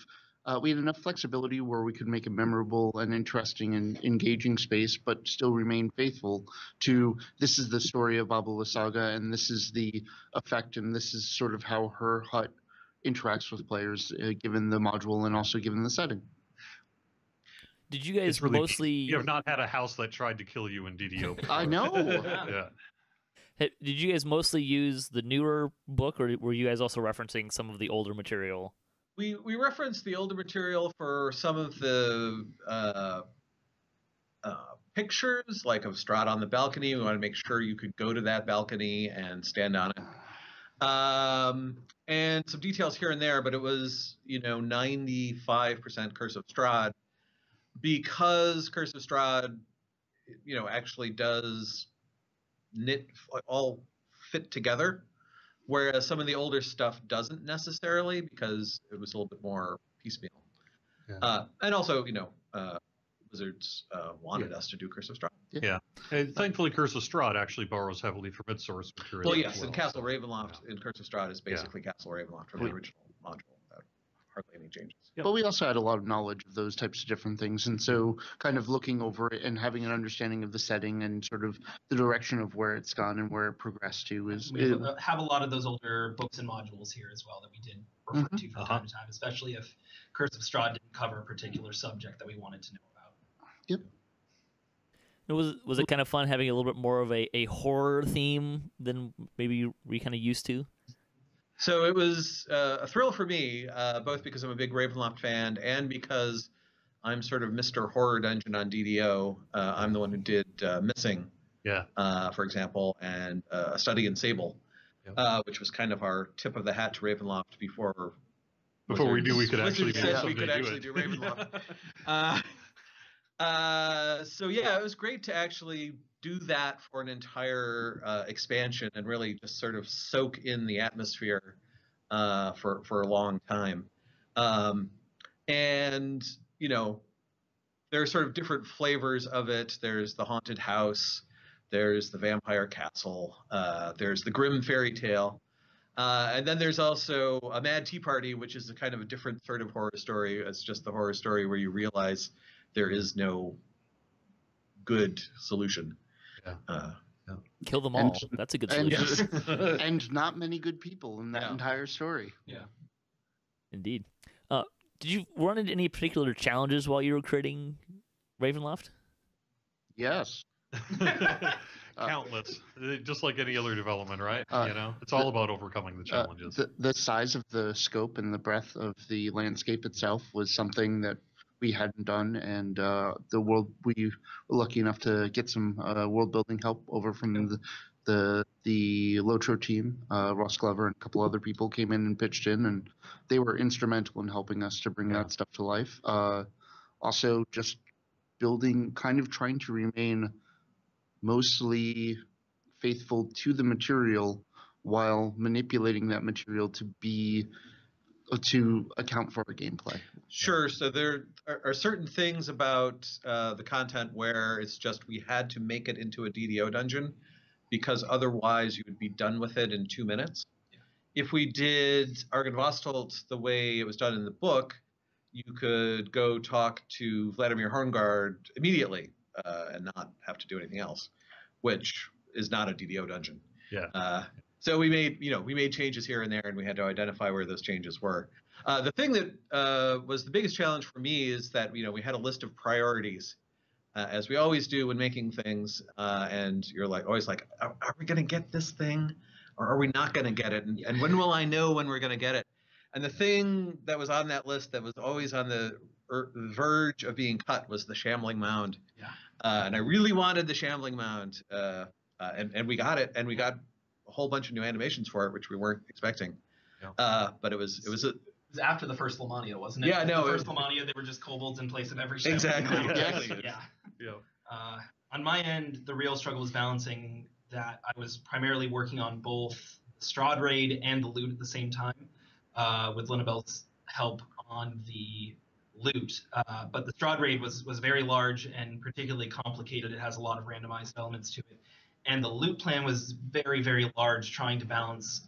we had enough flexibility where we could make a memorable and interesting and engaging space, but still remain faithful to this is the story of Babylon Saga, and this is the effect, and this is sort of how her hut interacts with players, given the module and also given the setting. Did you guys mostly... You have not had a house that tried to kill you in DDO before. I know. Did you guys mostly use the newer book, or were you guys also referencing some of the older material? We referenced the older material for some of the pictures, like of Strahd on the balcony. We wanted to make sure you could go to that balcony and stand on it. And some details here and there, but it was, 95% Curse of Strahd, because Curse of Strahd, actually does all fit together, whereas some of the older stuff doesn't necessarily, because it was a little bit more piecemeal. Yeah. And also, Wizards wanted us to do Curse of Strahd. Yeah. And thankfully, Curse of Strahd actually borrows heavily from its source material. Well, yes, and Castle Ravenloft in Curse of Strahd is basically Castle Ravenloft from the original module. Hardly any changes. Yep. But we also had a lot of knowledge of those types of different things, and so kind of looking over it and having an understanding of the setting and sort of the direction of where it's gone and where it progressed to is... We have a lot of those older books and modules here as well that we did refer to from time to time, especially if Curse of Strahd didn't cover a particular subject that we wanted to know about. Yep. Was it kind of fun having a little bit more of a horror theme than maybe we kind of used to? So it was a thrill for me, both because I'm a big Ravenloft fan and because I'm sort of Mr. Horror Dungeon on DDO. I'm the one who did Missing, for example, and A Study in Sable, which was kind of our tip of the hat to Ravenloft before we knew we could actually do Ravenloft. So it was great to actually do that for an entire expansion and really just sort of soak in the atmosphere for a long time. And, there are sort of different flavors of it. There's the haunted house, there's the vampire castle, there's the grim fairy tale. And then there's also a Mad Tea Party, which is a kind of a different sort of horror story. It's just the horror story where you realize there is no good solution. Kill them all. That's a good solution. And not many good people in that entire story. Yeah. Indeed. Did you run into any particular challenges while you were creating Ravenloft? Yes. Countless. Just like any other development, right? It's all about overcoming the challenges. The size of the scope and the breadth of the landscape itself was something that we hadn't done, and the world, we were lucky enough to get some world building help over from the Lotro team, Ross Glover and a couple other people came in and pitched in, and they were instrumental in helping us to bring that stuff to life. Also, just trying to remain mostly faithful to the material while manipulating that material to account for our gameplay. Sure. So there are certain things about the content where it's just we had to make it into a DDO dungeon because otherwise you would be done with it in 2 minutes. Yeah. If we did Argynvostholt the way it was done in the book, you could go talk to Vladimir Horngard immediately and not have to do anything else, which is not a DDO dungeon. Yeah. So we made changes here and there, and we had to identify where those changes were. The thing that was the biggest challenge for me is that we had a list of priorities, as we always do when making things, and you're always like, are we going to get this thing, or are we not going to get it? And when will I know when we're going to get it? And the thing that was on that list that was always on the verge of being cut was the Shambling Mound. Yeah. And I really wanted the Shambling Mound, and we got it, and we got a whole bunch of new animations for it, which we weren't expecting. Yeah. But it was after the first Lamania, wasn't it? Yeah, no. The first Lamania, they were just kobolds in place of every show. Exactly. Yeah. On my end, the real struggle was balancing that I was primarily working on both the Strahd raid and the loot at the same time, with Linnabel's help on the loot. But the Strahd raid was very large and particularly complicated. It has a lot of randomized elements to it. And the loot plan was very, very large, trying to balance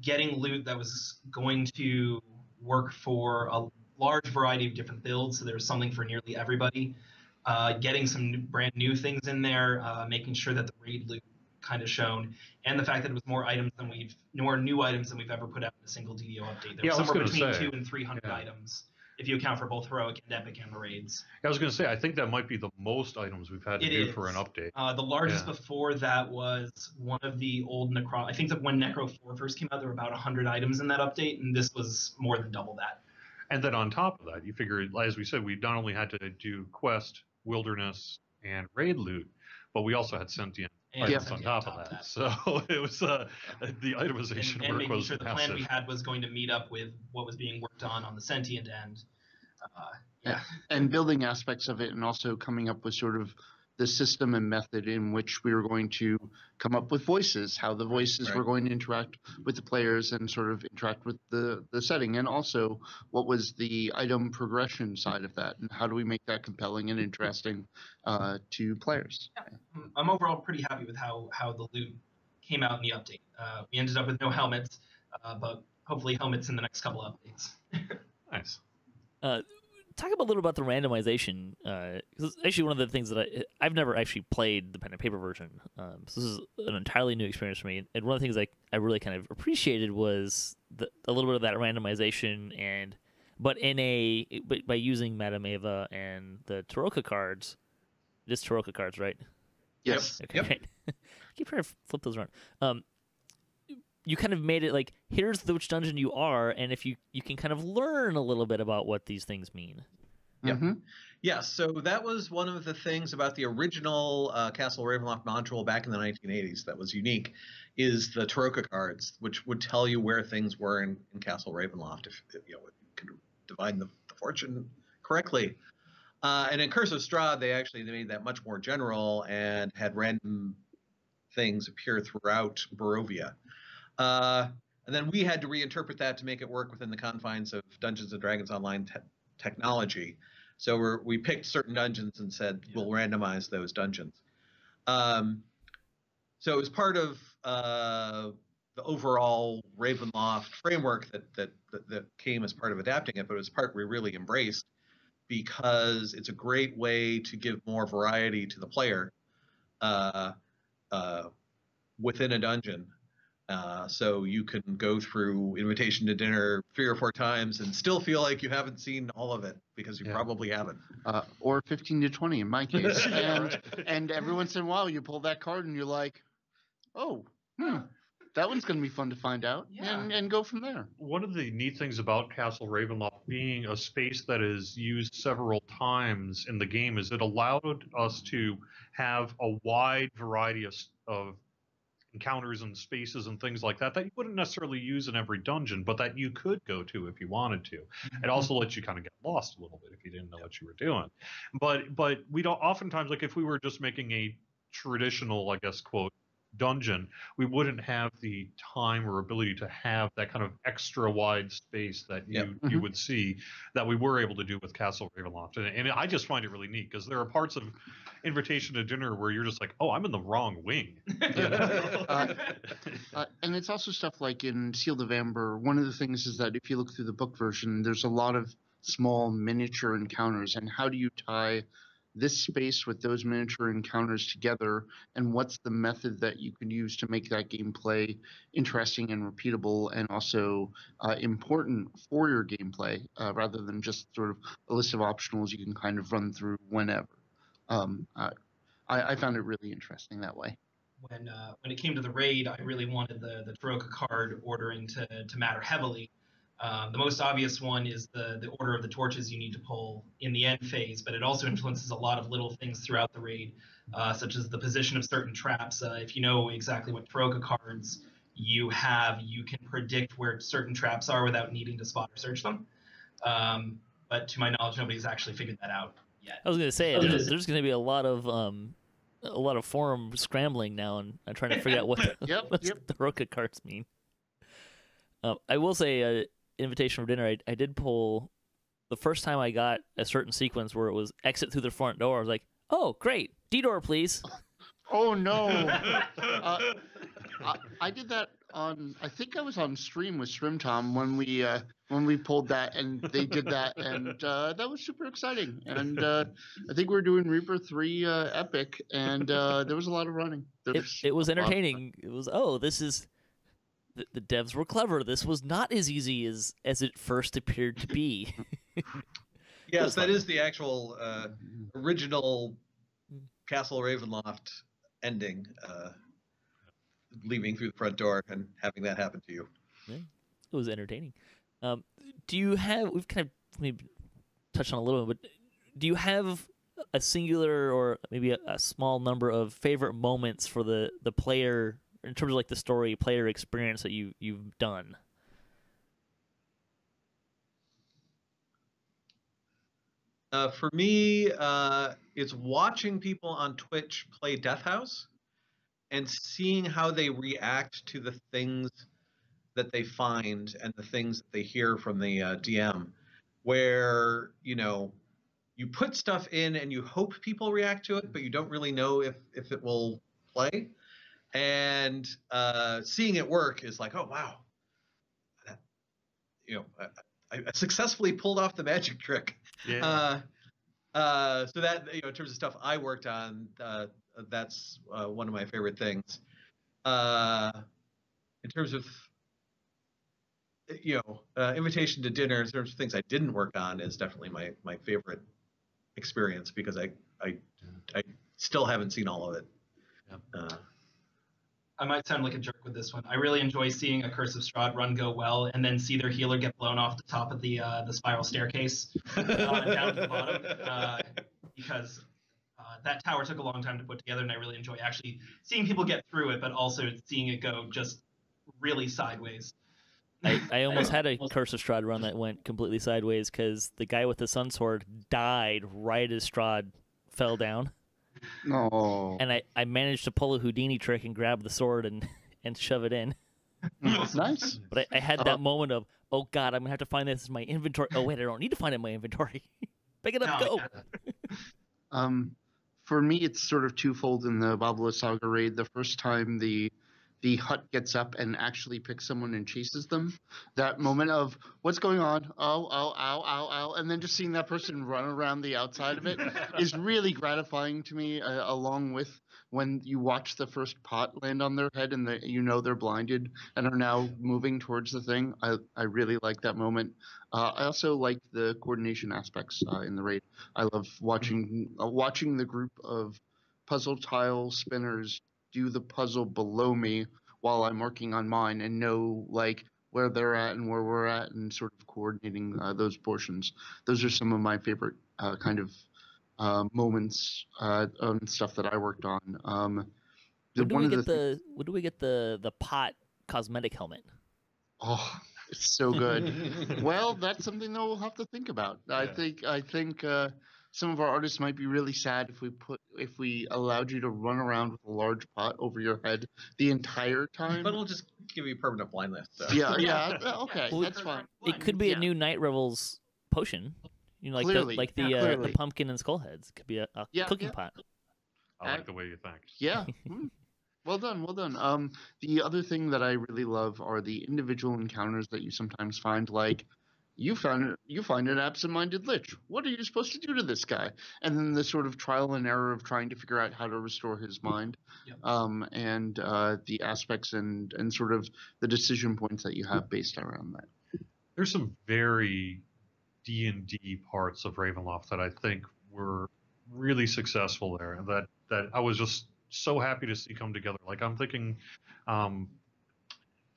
getting loot that was going to work for a large variety of different builds, so there was something for nearly everybody, getting some brand new things in there, making sure that the raid loot kind of shown, and the fact that it was more new items than we've ever put out in a single DDO update. There was somewhere between 200 and 300 items, if you account for both heroic and epic and the raids. I was going to say, I think that might be the most items we've had to do for an update. The largest before that was one of the old Necro. I think that when Necro 4 first came out, there were about 100 items in that update, and this was more than double that. And then on top of that, you figure, as we said, we not only had to do quest, wilderness, and raid loot, but we also had sentient items on top of that. So it was the itemization and work making was sure the massive. plan we had was going to meet up with what was being worked on the sentient end. And building aspects of it, and also coming up with sort of the system and method in which we were going to come up with voices, how the voices were going to interact with the players and sort of interact with the setting, and also what was the item progression side of that, and how do we make that compelling and interesting to players. I'm overall pretty happy with how the loot came out in the update. We ended up with no helmets, but hopefully helmets in the next couple updates. Nice. Talk a little about the randomization. Because actually one of the things that I've never actually played the pen and paper version. So this is an entirely new experience for me. And one of the things I really kind of appreciated was a little bit of that randomization, but by using Madame Eva and the Taroka cards. Just Taroka cards, right? Yes. Okay. Yep. Right. I keep trying to flip those around. You kind of made it like, here's which dungeon you are, and if you can kind of learn a little bit about what these things mean. Yeah. Mm-hmm. Yeah, so that was one of the things about the original Castle Ravenloft module back in the 1980s that was unique, is the Taroka cards, which would tell you where things were in Castle Ravenloft, if you could divine the fortune correctly. And in Curse of Strahd, they made that much more general and had random things appear throughout Barovia. And then we had to reinterpret that to make it work within the confines of Dungeons & Dragons Online technology. So we picked certain dungeons and said, we'll randomize those dungeons. So it was part of the overall Ravenloft framework that came as part of adapting it, but it was part we really embraced because it's a great way to give more variety to the player within a dungeon. So you can go through Invitation to Dinner 3 or 4 times and still feel like you haven't seen all of it because you probably haven't. Or 15 to 20 in my case. And every once in a while you pull that card and you're like, oh, that one's going to be fun to find out, and go from there. One of the neat things about Castle Ravenloft being a space that is used several times in the game is it allowed us to have a wide variety of encounters and spaces and things like that you wouldn't necessarily use in every dungeon, but that you could go to if you wanted to. It also lets you kind of get lost a little bit if you didn't know what you were doing. But we don't oftentimes, like if we were just making a traditional, I guess, quote, dungeon, we wouldn't have the time or ability to have that kind of extra wide space that you would see that we were able to do with Castle Ravenloft. And I just find it really neat because there are parts of Invitation to Dinner where you're just like, oh, I'm in the wrong wing. And it's also stuff like in Sealed of Amber, one of the things is that if you look through the book version, there's a lot of small miniature encounters, and how do you tie this space with those miniature encounters together, and what's the method that you can use to make that gameplay interesting and repeatable and also important for your gameplay, rather than just sort of a list of optionals you can kind of run through whenever. I found it really interesting that way. When it came to the raid, I really wanted the Taroka card ordering to matter heavily. The most obvious one is the order of the torches you need to pull in the end phase, but it also influences a lot of little things throughout the raid, such as the position of certain traps. If you know exactly what Taroka cards you have, you can predict where certain traps are without needing to spot or search them. But to my knowledge, nobody's actually figured that out yet. I was going to say, there's going to be a lot of forum scrambling now and trying to figure out what the Taroka cards mean. I will say, Invitation for Dinner, I did pull the first time I got a certain sequence where it was exit through the front door. I was like, oh, great. D-door, please. Oh, no. I did that on, I think I was on stream with StreamTom when we pulled that, and they did that, and that was super exciting. And I think we were doing Reaper 3 Epic, and there was a lot of running. It was entertaining. It was, this is... The devs were clever. This was not as easy as it first appeared to be. Yes, that is the actual original Castle Ravenloft ending, leaving through the front door and having that happen to you. Yeah, it was entertaining. Do you have, we've kind of maybe touched on a little bit, but do you have a singular or maybe a small number of favorite moments for the player in terms of like the story player experience that you've done? For me, it's watching people on Twitch play Death House and seeing how they react to the things that they find and the things that they hear from the DM, where, you put stuff in and you hope people react to it, but you don't really know if it will play. And seeing it work is like, oh, wow. I successfully pulled off the magic trick. Yeah. So that, in terms of stuff I worked on, that's one of my favorite things. In terms of, Invitation to Dinner, in terms of things I didn't work on, is definitely my favorite experience, because I still haven't seen all of it. Yeah. I might sound like a jerk with this one. I really enjoy seeing a Curse of Strahd run go well, and then see their healer get blown off the top of the spiral staircase down to the bottom, because that tower took a long time to put together, and I really enjoy actually seeing people get through it, but also seeing it go just really sideways. I almost had a Curse of Strahd run that went completely sideways because the guy with the sun sword died right as Strahd fell down. No. And I managed to pull a Houdini trick and grab the sword and shove it in. Nice. But I had that moment of, oh God, I'm going to have to find this in my inventory. Oh wait, I don't need to find it in my inventory. Pick it up, go. Yeah. For me, it's sort of twofold in the Babala Saga raid. The first time the hut gets up and actually picks someone and chases them, that moment of what's going on, ow, and then just seeing that person run around the outside of it is really gratifying to me, along with when you watch the first pot land on their head and they're blinded and are now moving towards the thing. I really like that moment. I also like the coordination aspects in the raid. I love watching the group of puzzle tile spinners do the puzzle below me while I'm working on mine, and know like where they're at and where we're at, and sort of coordinating those portions. Those are some of my favorite kind of moments and stuff that I worked on. When do we get the pot cosmetic helmet? Oh, it's so good. Well, that's something that we'll have to think about. Yeah. I think some of our artists might be really sad if we allowed you to run around with a large pot over your head the entire time. But it'll just give you permanent blindness. So. Yeah, okay, well, that's fine. It could be a new Night Revels potion. You know, like the pumpkin and skull heads. It could be a cooking pot. I like the way you think. Yeah. Well done. The other thing that I really love are the individual encounters that you sometimes find, like you find an absent-minded lich. What are you supposed to do to this guy? And then the sort of trial and error of trying to figure out how to restore his mind, and the aspects and sort of the decision points that you have based around that. There's some very D&D parts of Ravenloft that I think were really successful there, that I was just so happy to see come together. Like I'm thinking,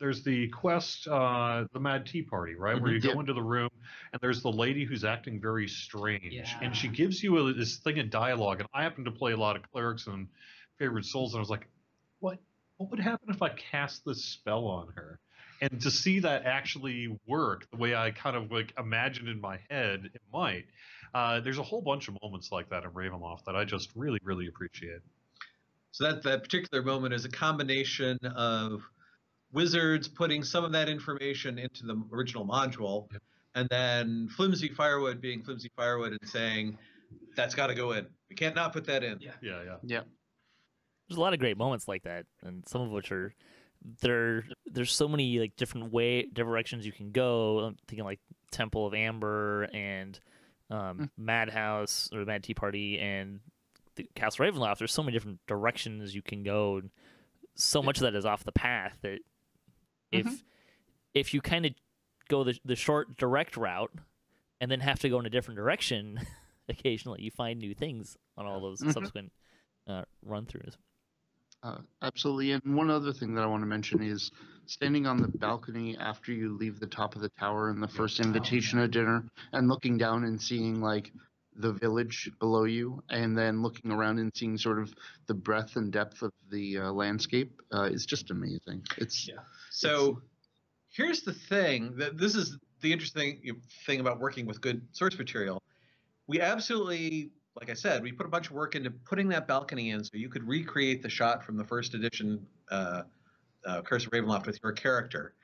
there's the quest, the Mad Tea Party, right? Where you go into the room and there's the lady who's acting very strange, and she gives you this thing of dialogue. And I happen to play a lot of clerics and Favored Souls, and I was like, what would happen if I cast this spell on her? And to see that actually work the way I kind of like imagined in my head it might. There's a whole bunch of moments like that in Ravenloft that I just really, really appreciate. So that particular moment is a combination of Wizards putting some of that information into the original module, and then Flimsy Firewood being Flimsy Firewood and saying, that's got to go in. We can't not put that in. Yeah. There's a lot of great moments like that, and some of which are there's so many like different directions you can go. I'm thinking like Temple of Amber and Madhouse or Mad Tea Party and the Castle Ravenloft. There's so many different directions you can go, and so much of that is off the path that if you kind of go the short direct route and then have to go in a different direction occasionally, you find new things on all those subsequent run-throughs. Absolutely. And one other thing that I want to mention is standing on the balcony after you leave the top of the tower in the first invitation at dinner and looking down and seeing like the village below you, and then looking around and seeing sort of the breadth and depth of the landscape is just amazing. So here's the thing, that this is the interesting thing about working with good source material. We absolutely, like I said, we put a bunch of work into putting that balcony in so you could recreate the shot from the first edition Curse of Ravenloft with your character.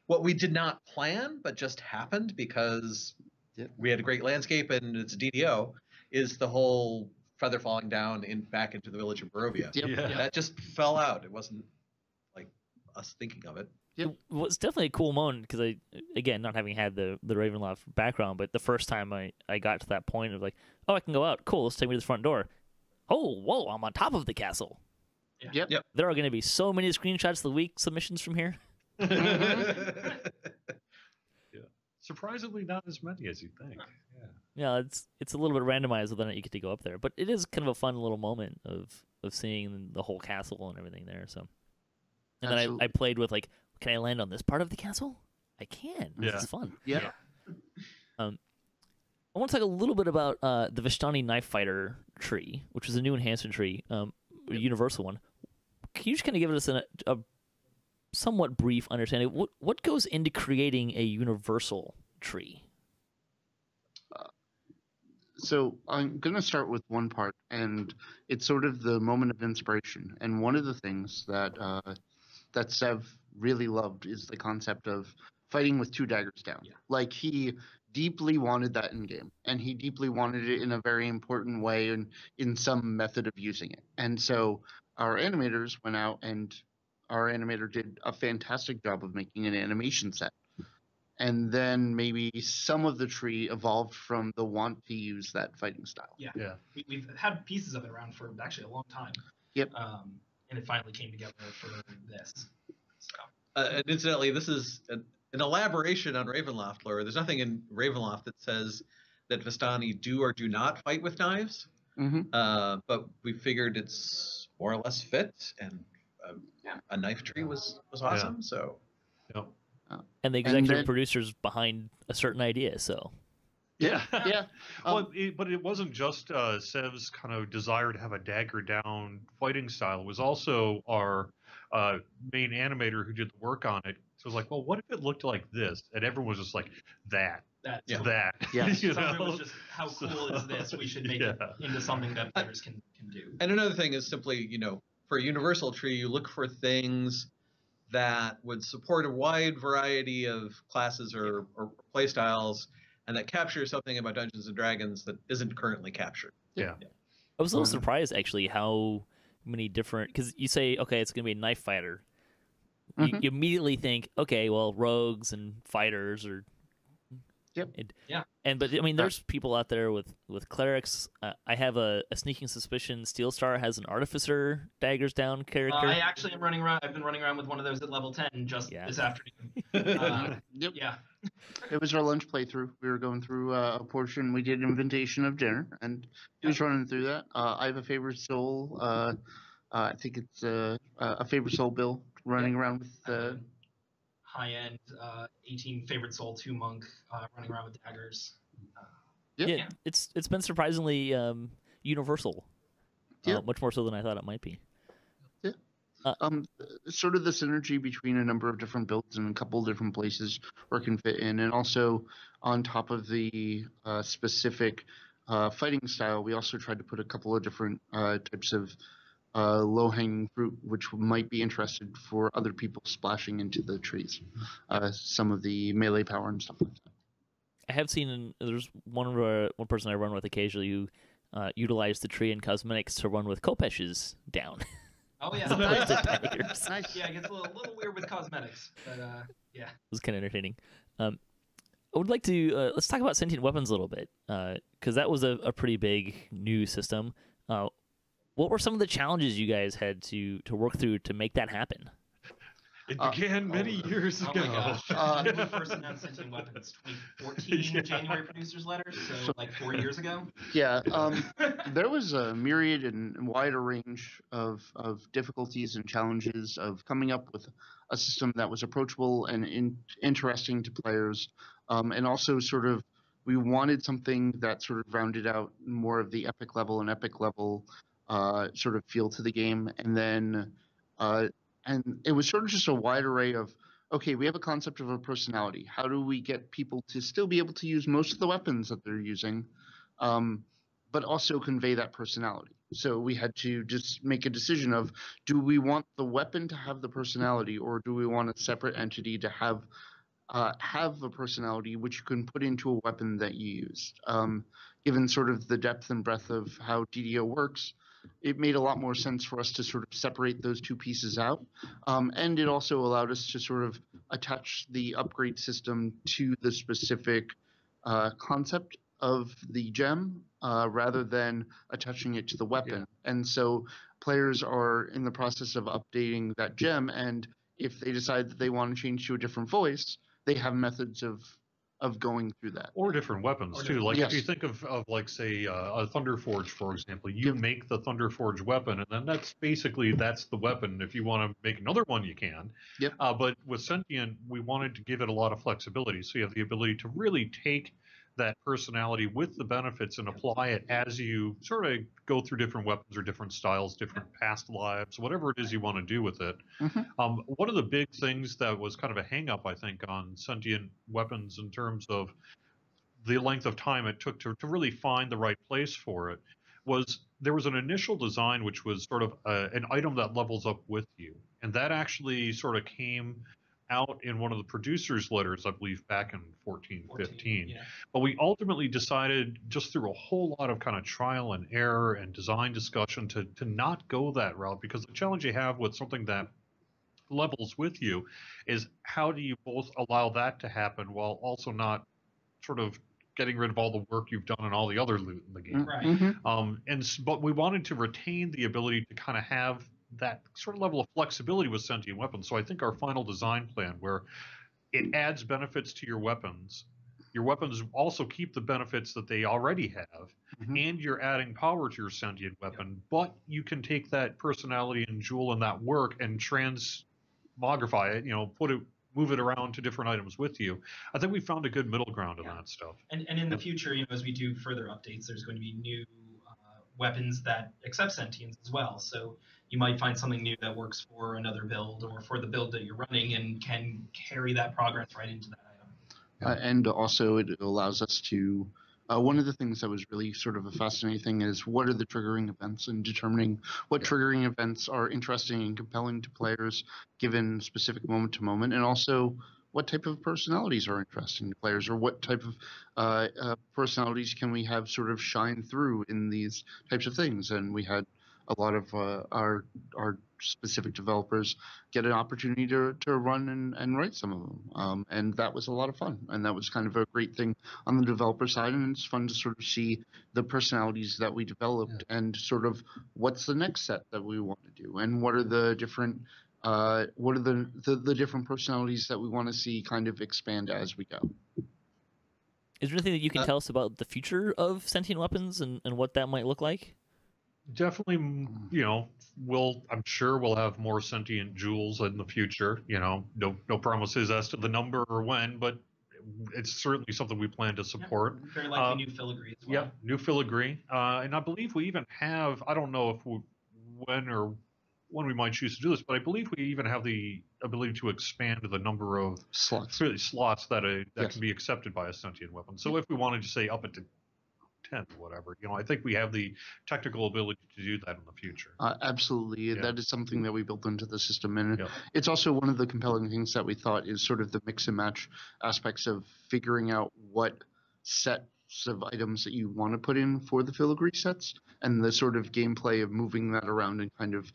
What we did not plan, but just happened because we had a great landscape and it's a DDO, is the whole feather falling down back into the village of Barovia. That just fell out. It wasn't like us thinking of it. It was definitely a cool moment because I, again, not having had the Ravenloft background, but the first time I got to that point of like, oh, I can go out. Cool, let's take me to the front door. Oh, whoa, I'm on top of the castle. Yep. There are going to be so many screenshots of the week submissions from here. Surprisingly, not as many as you think. Yeah, it's a little bit randomized whether or not you get to go up there, but it is kind of a fun little moment of seeing the whole castle and everything there. So, and then I played with like, can I land on this part of the castle? I can. This is fun. Yeah. I want to talk a little bit about the Vistani Knife Fighter tree, which is a new enhancement tree, a universal one. Can you just kind of give us a somewhat brief understanding? What goes into creating a universal tree? So I'm going to start with one part, and it's sort of the moment of inspiration. And one of the things that Sev really loved is the concept of fighting with two daggers down. Like, he deeply wanted that in game, and he deeply wanted it in a very important way and in some method of using it. And so our animators went out, and our animator did a fantastic job of making an animation set. And then maybe some of the tree evolved from the want to use that fighting style. We've had pieces of it around for actually a long time. And it finally came together for this. So. And incidentally, this is an elaboration on Ravenloft lore. There's nothing in Ravenloft that says that Vistani do or do not fight with knives. But we figured it's more or less fit, and a knife tree was awesome. So. And the executive producers behind a certain idea, so. Yeah, yeah. But it wasn't just Sev's kind of desire to have a dagger down fighting style. It was also our main animator who did the work on it. So it was like, well, what if it looked like this? And everyone was just like, that. That. Yeah. Some of it was just, how cool is this? We should make it into something that players can do. And another thing is simply, for a universal tree, you look for things that would support a wide variety of classes or play styles, and that capture something about Dungeons and Dragons that isn't currently captured. Yeah. I was a little surprised, actually, how many different... Because you say, okay, it's going to be a knife fighter. You immediately think, okay, well, rogues and fighters are... Yep. But I mean, there's people out there with clerics. I have a sneaking suspicion Steelstar has an artificer daggers down character. I actually am running around. I've been running around with one of those at level 10 just this afternoon. Yep. Yeah. It was our lunch playthrough. We were going through a portion. We did invitation of dinner, and he was running through that. I have a favorite soul. I think it's a favorite soul Bill running around with. High-end 18 favorite soul 2 monk running around with daggers. Yeah, it's been surprisingly universal. Much more so than I thought it might be. Yeah. Sort of the synergy between a number of different builds and a couple of different places where it can fit in, and also on top of the specific fighting style, we also tried to put a couple of different types of low-hanging fruit, which might be interested for other people splashing into the trees. Some of the melee power and stuff like that. I have seen there's one person I run with occasionally who utilized the tree and cosmetics to run with Kopesh's down. Oh yeah, nice. Yeah, it gets a little weird with cosmetics, but yeah, it was kind of entertaining. I would like to let's talk about sentient weapons a little bit because that was a pretty big new system. What were some of the challenges you guys had to work through to make that happen? It began many years ago. Oh my gosh. When we first announced sentient weapons, 2014 January producers letter, so like 4 years ago. Yeah, there was a myriad and wider range of difficulties and challenges of coming up with a system that was approachable and interesting to players, and also sort of we wanted something that sort of rounded out more of the epic level sort of feel to the game, and then and it was sort of just a wide array of, okay, we have a concept of a personality. How do we get people to still be able to use most of the weapons that they're using, but also convey that personality? So we had to just make a decision of, do we want the weapon to have the personality, or do we want a separate entity to have a personality which you can put into a weapon that you use? Given sort of the depth and breadth of how DDO works, it made a lot more sense for us to sort of separate those two pieces out. And it also allowed us to sort of attach the upgrade system to the specific concept of the gem rather than attaching it to the weapon. Yeah. And so players are in the process of updating that gem, and if they decide that they want to change to a different voice, they have methods of going through that. Or different weapons, too. Like, if you think of like, say, a Thunderforge, for example, you make the Thunderforge weapon, and then that's the weapon. If you want to make another one, you can. Yep. But with Sentient, we wanted to give it a lot of flexibility. So you have the ability to really take that personality with the benefits and apply it as you sort of go through different weapons or different styles, different past lives, whatever it is you want to do with it. One of the big things that was kind of a hang-up, I think, on sentient weapons in terms of the length of time it took to really find the right place for it was there was an initial design which was sort of an item that levels up with you. And that actually sort of came out in one of the producers' letters, I believe, back in 15. Yeah. But we ultimately decided, just through a whole lot of kind of trial and error and design discussion, to not go that route, because the challenge you have with something that levels with you is how do you both allow that to happen while also not sort of getting rid of all the work you've done and all the other loot in the game. Right. But we wanted to retain the ability to kind of have that sort of level of flexibility with sentient weapons. So I think our final design plan, where it adds benefits to your weapons also keep the benefits that they already have, and you're adding power to your sentient weapon, but you can take that personality and jewel and that work and transmogrify it, put it move it around to different items with you. I think we found a good middle ground in that stuff. And in the future, as we do further updates, there's going to be new weapons that accept sentience as well. So you might find something new that works for another build or for the build that you're running and can carry that progress right into that item. And also it allows us to, one of the things that was really sort of a fascinating thing is what are the triggering events and determining what triggering events are interesting and compelling to players given specific moment to moment, and also what type of personalities are interesting to players, or what type of personalities can we have sort of shine through in these types of things. And we had a lot of our specific developers get an opportunity to run and write some of them. And that was a lot of fun. And that was kind of a great thing on the developer side. And it's fun to sort of see the personalities that we developed and sort of what's the next set that we want to do, and what are the different the different personalities that we want to see kind of expand as we go. Is there anything that you can tell us about the future of sentient weapons and what that might look like? Definitely, I'm sure we'll have more sentient jewels in the future. No promises as to the number or when, but it's certainly something we plan to support. Very likely new filigree as well. Yeah, new filigree. And I believe we even have, I don't know if when we might choose to do this, but I believe we even have the ability to expand the number of slots that can be accepted by a sentient weapon. So if we wanted to say up it to 10 or whatever, I think we have the technical ability to do that in the future. Absolutely. Yeah. That is something that we built into the system. And it's also one of the compelling things that we thought is sort of the mix and match aspects of figuring out what sets of items that you want to put in for the filigree sets, and the sort of gameplay of moving that around and kind of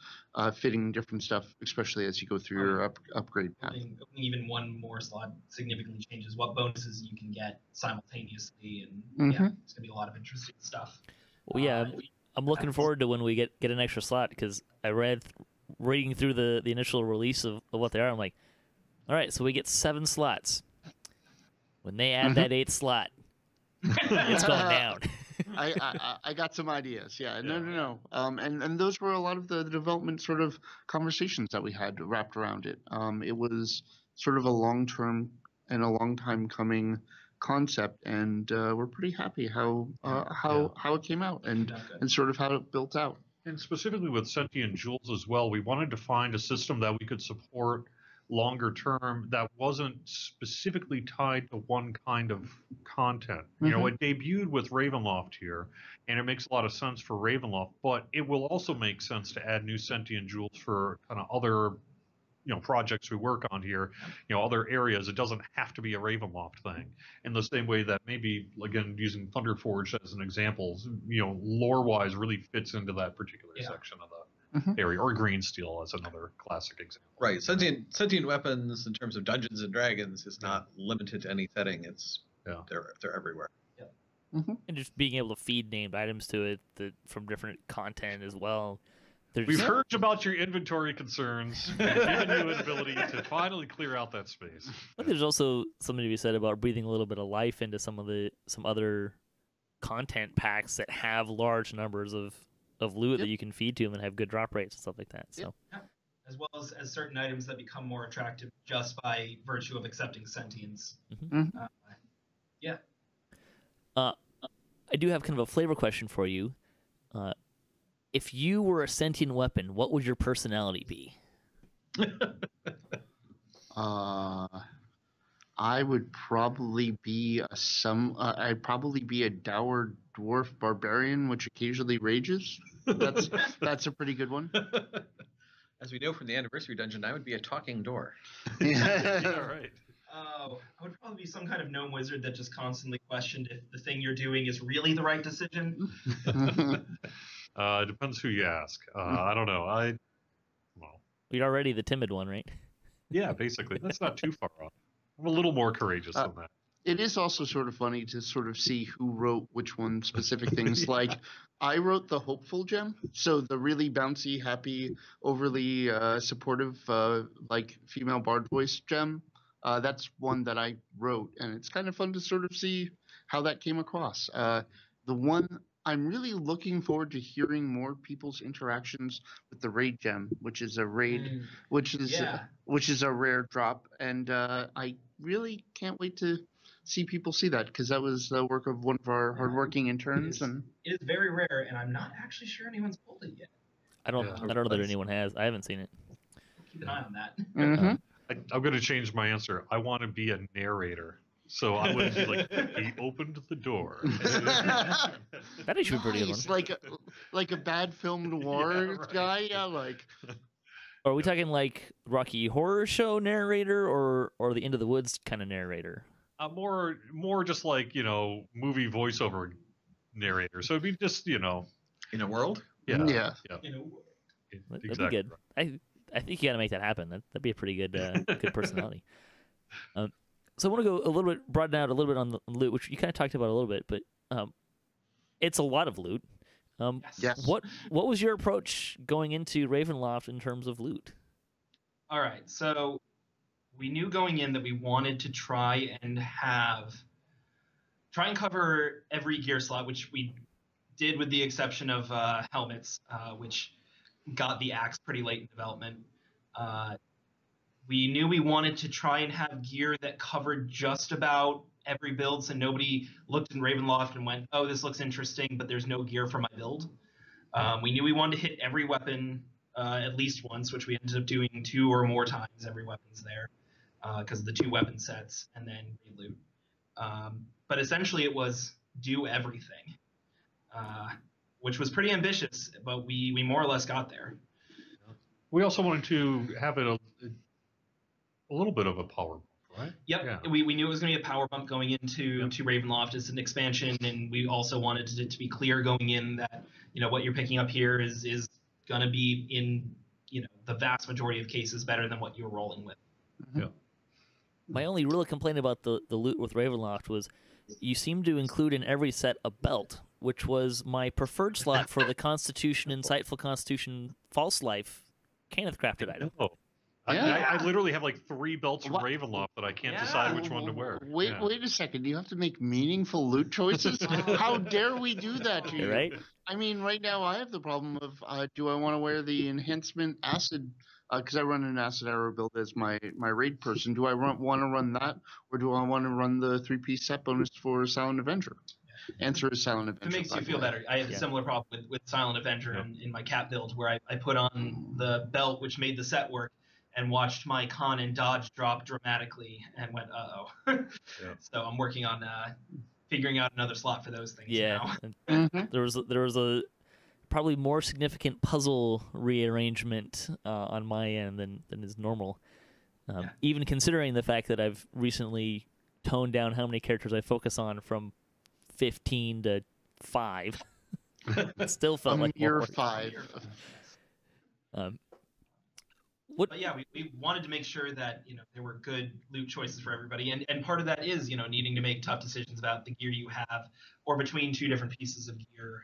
fitting different stuff, especially as you go through your upgrade path. Opening even one more slot significantly changes what bonuses you can get simultaneously, and it's going to be a lot of interesting stuff. Well, yeah, I'm looking forward to when we get an extra slot, because I reading through the initial release of what they are, I'm like, all right, so we get 7 slots. When they add that 8th slot, it's going down. I got some ideas. Yeah, no. And those were a lot of the development sort of conversations that we had wrapped around it. It was sort of a long time coming concept, and we're pretty happy how it came out and sort of how it built out. And specifically with sentient jewels as well, we wanted to find a system that we could support longer term that wasn't specifically tied to one kind of content. It debuted with Ravenloft here, and it makes a lot of sense for Ravenloft, but it will also make sense to add new sentient jewels for kind of other projects we work on here, other areas. It doesn't have to be a Ravenloft thing, in the same way that maybe, again, using Thunderforge as an example, lore wise really fits into that particular section of the area, or Green Steel as another classic example. Right. Sentient weapons in terms of Dungeons and Dragons is not limited to any setting. It's they're everywhere. Yeah. And just being able to feed named items to it from different content as well. We've heard about your inventory concerns. We've given you an ability to finally clear out that space. But there's also something to be said about breathing a little bit of life into some other content packs that have large numbers of loot that you can feed to them and have good drop rates and stuff like that. So, as well as certain items that become more attractive just by virtue of accepting sentience. I do have kind of a flavor question for you. If you were a sentient weapon, what would your personality be? I would probably be I'd probably be a dour dwarf barbarian, which occasionally rages. That's a pretty good one. As we know from the anniversary dungeon, I would be a talking door. Yeah, right. I would probably be some kind of gnome wizard that just constantly questioned if the thing you're doing is really the right decision. It depends who you ask. I don't know. You're already the timid one, right? Yeah, basically. That's not too far off. I'm a little more courageous than that. It is also sort of funny to sort of see who wrote which one specific things. Like, I wrote the hopeful gem, so the really bouncy, happy, overly supportive, like female bard voice gem. That's one that I wrote, and it's kind of fun to sort of see how that came across. The one I'm really looking forward to hearing more people's interactions with the raid gem, which is a raid, which is a rare drop, and I really can't wait to see people see that, because that was the work of one of our hardworking interns. It is very rare, and I'm not actually sure anyone's pulled it yet. I don't know that anyone has. I haven't seen it. Keep an eye on that. I'm going to change my answer. I want to be a narrator. So I would be like, he opened the door. That should be pretty good one. Like a bad film noir guy. Yeah, like. Are we talking like Rocky Horror Show narrator or the Into the Woods kind of narrator? More just like, movie voiceover narrator. So it'd be just, In a world? Yeah. In a world. That'd be good. Right. I think you got to make that happen. That'd be a pretty good good personality. So I want to go a little bit, broaden out a little bit on the loot, which you kind of talked about a little bit, but it's a lot of loot. Yes. What was your approach going into Ravenloft in terms of loot? All right, so we knew going in that we wanted to try and cover every gear slot, which we did with the exception of helmets, which got the axe pretty late in development. We knew we wanted to try and have gear that covered just about every build, so nobody looked in Ravenloft and went, oh, this looks interesting, but there's no gear for my build. We knew we wanted to hit every weapon at least once, which we ended up doing 2 or more times. Every weapon's there because of the 2 weapon sets, and then reloot. But essentially it was do everything, which was pretty ambitious, but we more or less got there. We also wanted to have it a little bit of a power bump, right? Yep. Yeah. We knew it was going to be a power bump going into to Ravenloft as an expansion, and we also wanted it to be clear going in that what you're picking up here is going to be in the vast majority of cases better than what you're rolling with. Yeah. My only real complaint about the loot with Ravenloft was you seem to include in every set a belt, which was my preferred slot for the Constitution, Insightful Constitution, False Life, Kenneth crafted item. Oh. I literally have like 3 belts from Ravenloft that I can't decide which one to wear. Wait a second. You have to make meaningful loot choices? How dare we do that to you? Right? I mean, right now I have the problem of do I want to wear the enhancement acid, because I run an acid arrow build as my raid person. Do I want to run that, or do I want to run the 3-piece set bonus for Silent Avenger? Answer is Silent Avenger. If it makes you feel better. I have a similar problem with Silent Avenger in my cat build, where I put on the belt, which made the set work, and watched my con and dodge drop dramatically and went, uh-oh. So I'm working on figuring out another slot for those things now. There was a probably more significant puzzle rearrangement on my end than is normal. Even considering the fact that I've recently toned down how many characters I focus on from 15 to 5. It still felt like you're 5. But yeah, we wanted to make sure that there were good loot choices for everybody, and part of that is needing to make tough decisions about the gear you have, or between 2 different pieces of gear.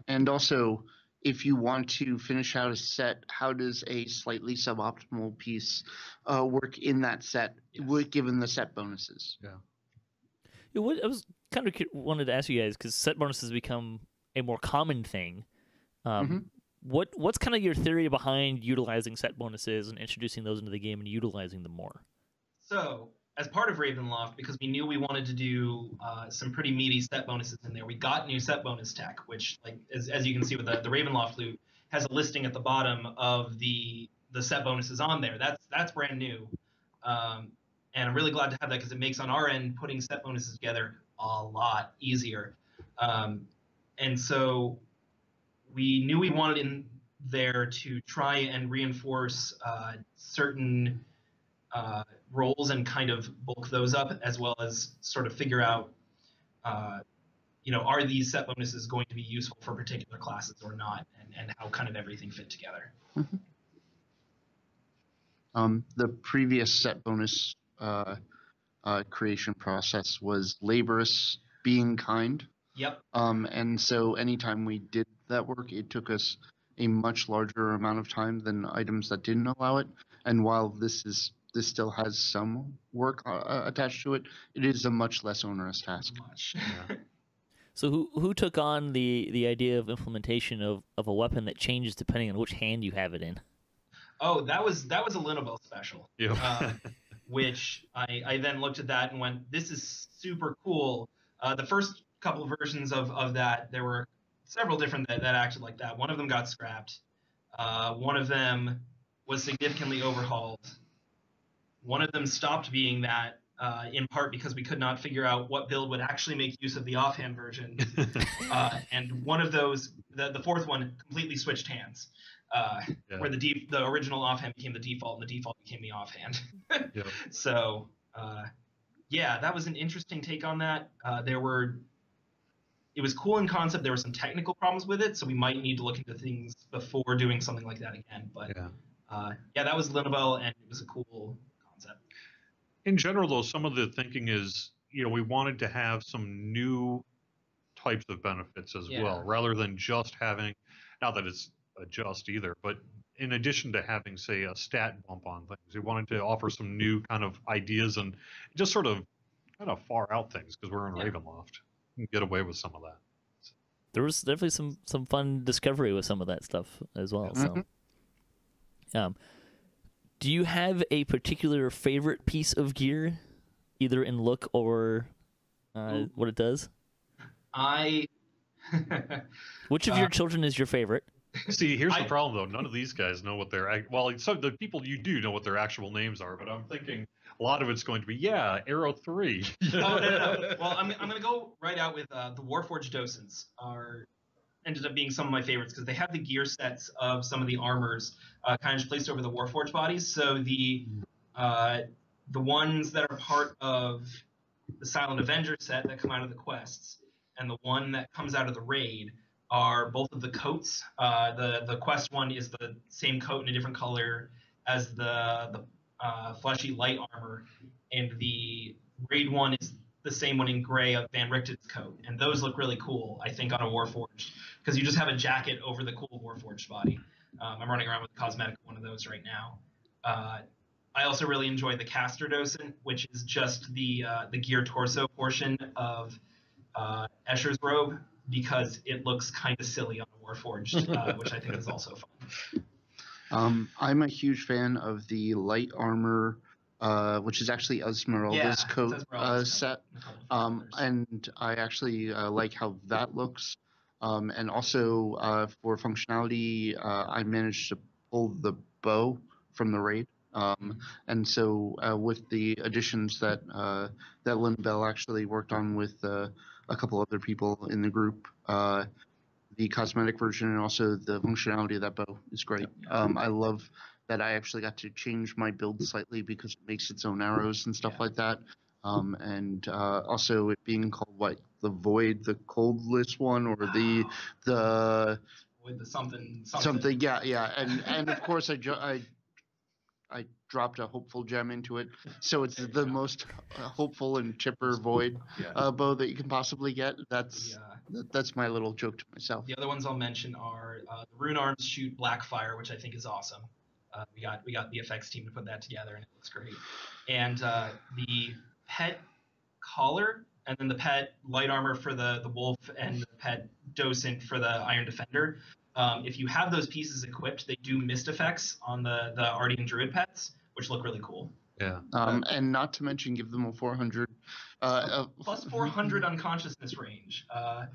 And also, if you want to finish out a set, how does a slightly suboptimal piece work in that set, given the set bonuses? I was kind of wanted to ask you guys, because set bonuses become a more common thing. What's kind of your theory behind utilizing set bonuses and introducing those into the game and utilizing them more? So, as part of Ravenloft, because we knew we wanted to do some pretty meaty set bonuses in there, we got new set bonus tech, which, like as you can see with the Ravenloft loot, has a listing at the bottom of the set bonuses on there. That's brand new, and I'm really glad to have that because it makes on our end putting set bonuses together a lot easier. And so we knew we wanted in there to try and reinforce certain roles and kind of bulk those up, as well as sort of figure out, are these set bonuses going to be useful for particular classes or not, and how kind of everything fit together. The previous set bonus creation process was laborious, being kind. Yep. And so anytime we did that work, it took us a much larger amount of time than items that didn't allow it. And while this still has some work attached to it, it is a much less onerous task. So who took on the idea of implementation of a weapon that changes depending on which hand you have it in? Oh, that was a Linobel special. Yeah. Which I then looked at that and went, this is super cool. The first couple of versions of that, there were several different that acted like that. One of them got scrapped. One of them was significantly overhauled. One of them stopped being that, in part because we could not figure out what build would actually make use of the offhand version. And one of those, the fourth one, completely switched hands. Where the original offhand became the default, and the default became the offhand. Yep. So, yeah, that was an interesting take on that. It was cool in concept. There were some technical problems with it, so we might need to look into things before doing something like that again. But yeah, that was Linobel, and it was a cool concept. In general, though, some of the thinking is, we wanted to have some new types of benefits as well, rather than just having, not that it's a just either, but in addition to having, say, a stat bump on things, we wanted to offer some new kind of ideas and just sort of kind of far out things, because we're in Ravenloft. You can get away with some of that. There was definitely some fun discovery with some of that stuff as well. So, do you have a particular favorite piece of gear, either in look or what it does? Which of your children is your favorite? See, here's the problem, though. None of these guys know what their... Well, some the people you do know what their actual names are, but I'm thinking a lot of it's going to be, Arrow 3. No. Well, I'm going to go right out with the Warforged docents ended up being some of my favorites because they have the gear sets of some of the armors kind of placed over the Warforged bodies. So the ones that are part of the Silent Avenger set that come out of the quests and the one that comes out of the raid are both of the coats. The quest one is the same coat in a different color as the fleshy light armor, and the raid one is the same one in gray of Van Richten's coat, and those look really cool, I think, on a Warforged, because you just have a jacket over the cool Warforged body. I'm running around with a cosmetic one of those right now. I also really enjoy the Caster Docent, which is just the gear torso portion of Escher's robe, because it looks kind of silly on a Warforged, which I think is also fun. I'm a huge fan of the light armor, which is actually Esmeralda's coat set, and I actually like how that looks. And also for functionality, I managed to pull the bow from the raid. And so with the additions that Lynn Bell actually worked on with a couple other people in the group, the cosmetic version and also the functionality of that bow is great. I love that I actually got to change my build slightly because it makes its own arrows and stuff like that. And also it being called the Void, the coldless one, or the with the something. Yeah. And of course I dropped a hopeful gem into it, so it's the most hopeful and chipper void bow that you can possibly get. That's my little joke to myself. The other ones I'll mention are the Rune Arms shoot Blackfire, which I think is awesome. We got the effects team to put that together, and it looks great. And the pet collar, and then the pet light armor for the wolf, and the pet docent for the Iron Defender. If you have those pieces equipped, they do mist effects on the Ardian Druid pets, which look really cool. Yeah. And not to mention, give them a 400. Plus 400 unconsciousness range,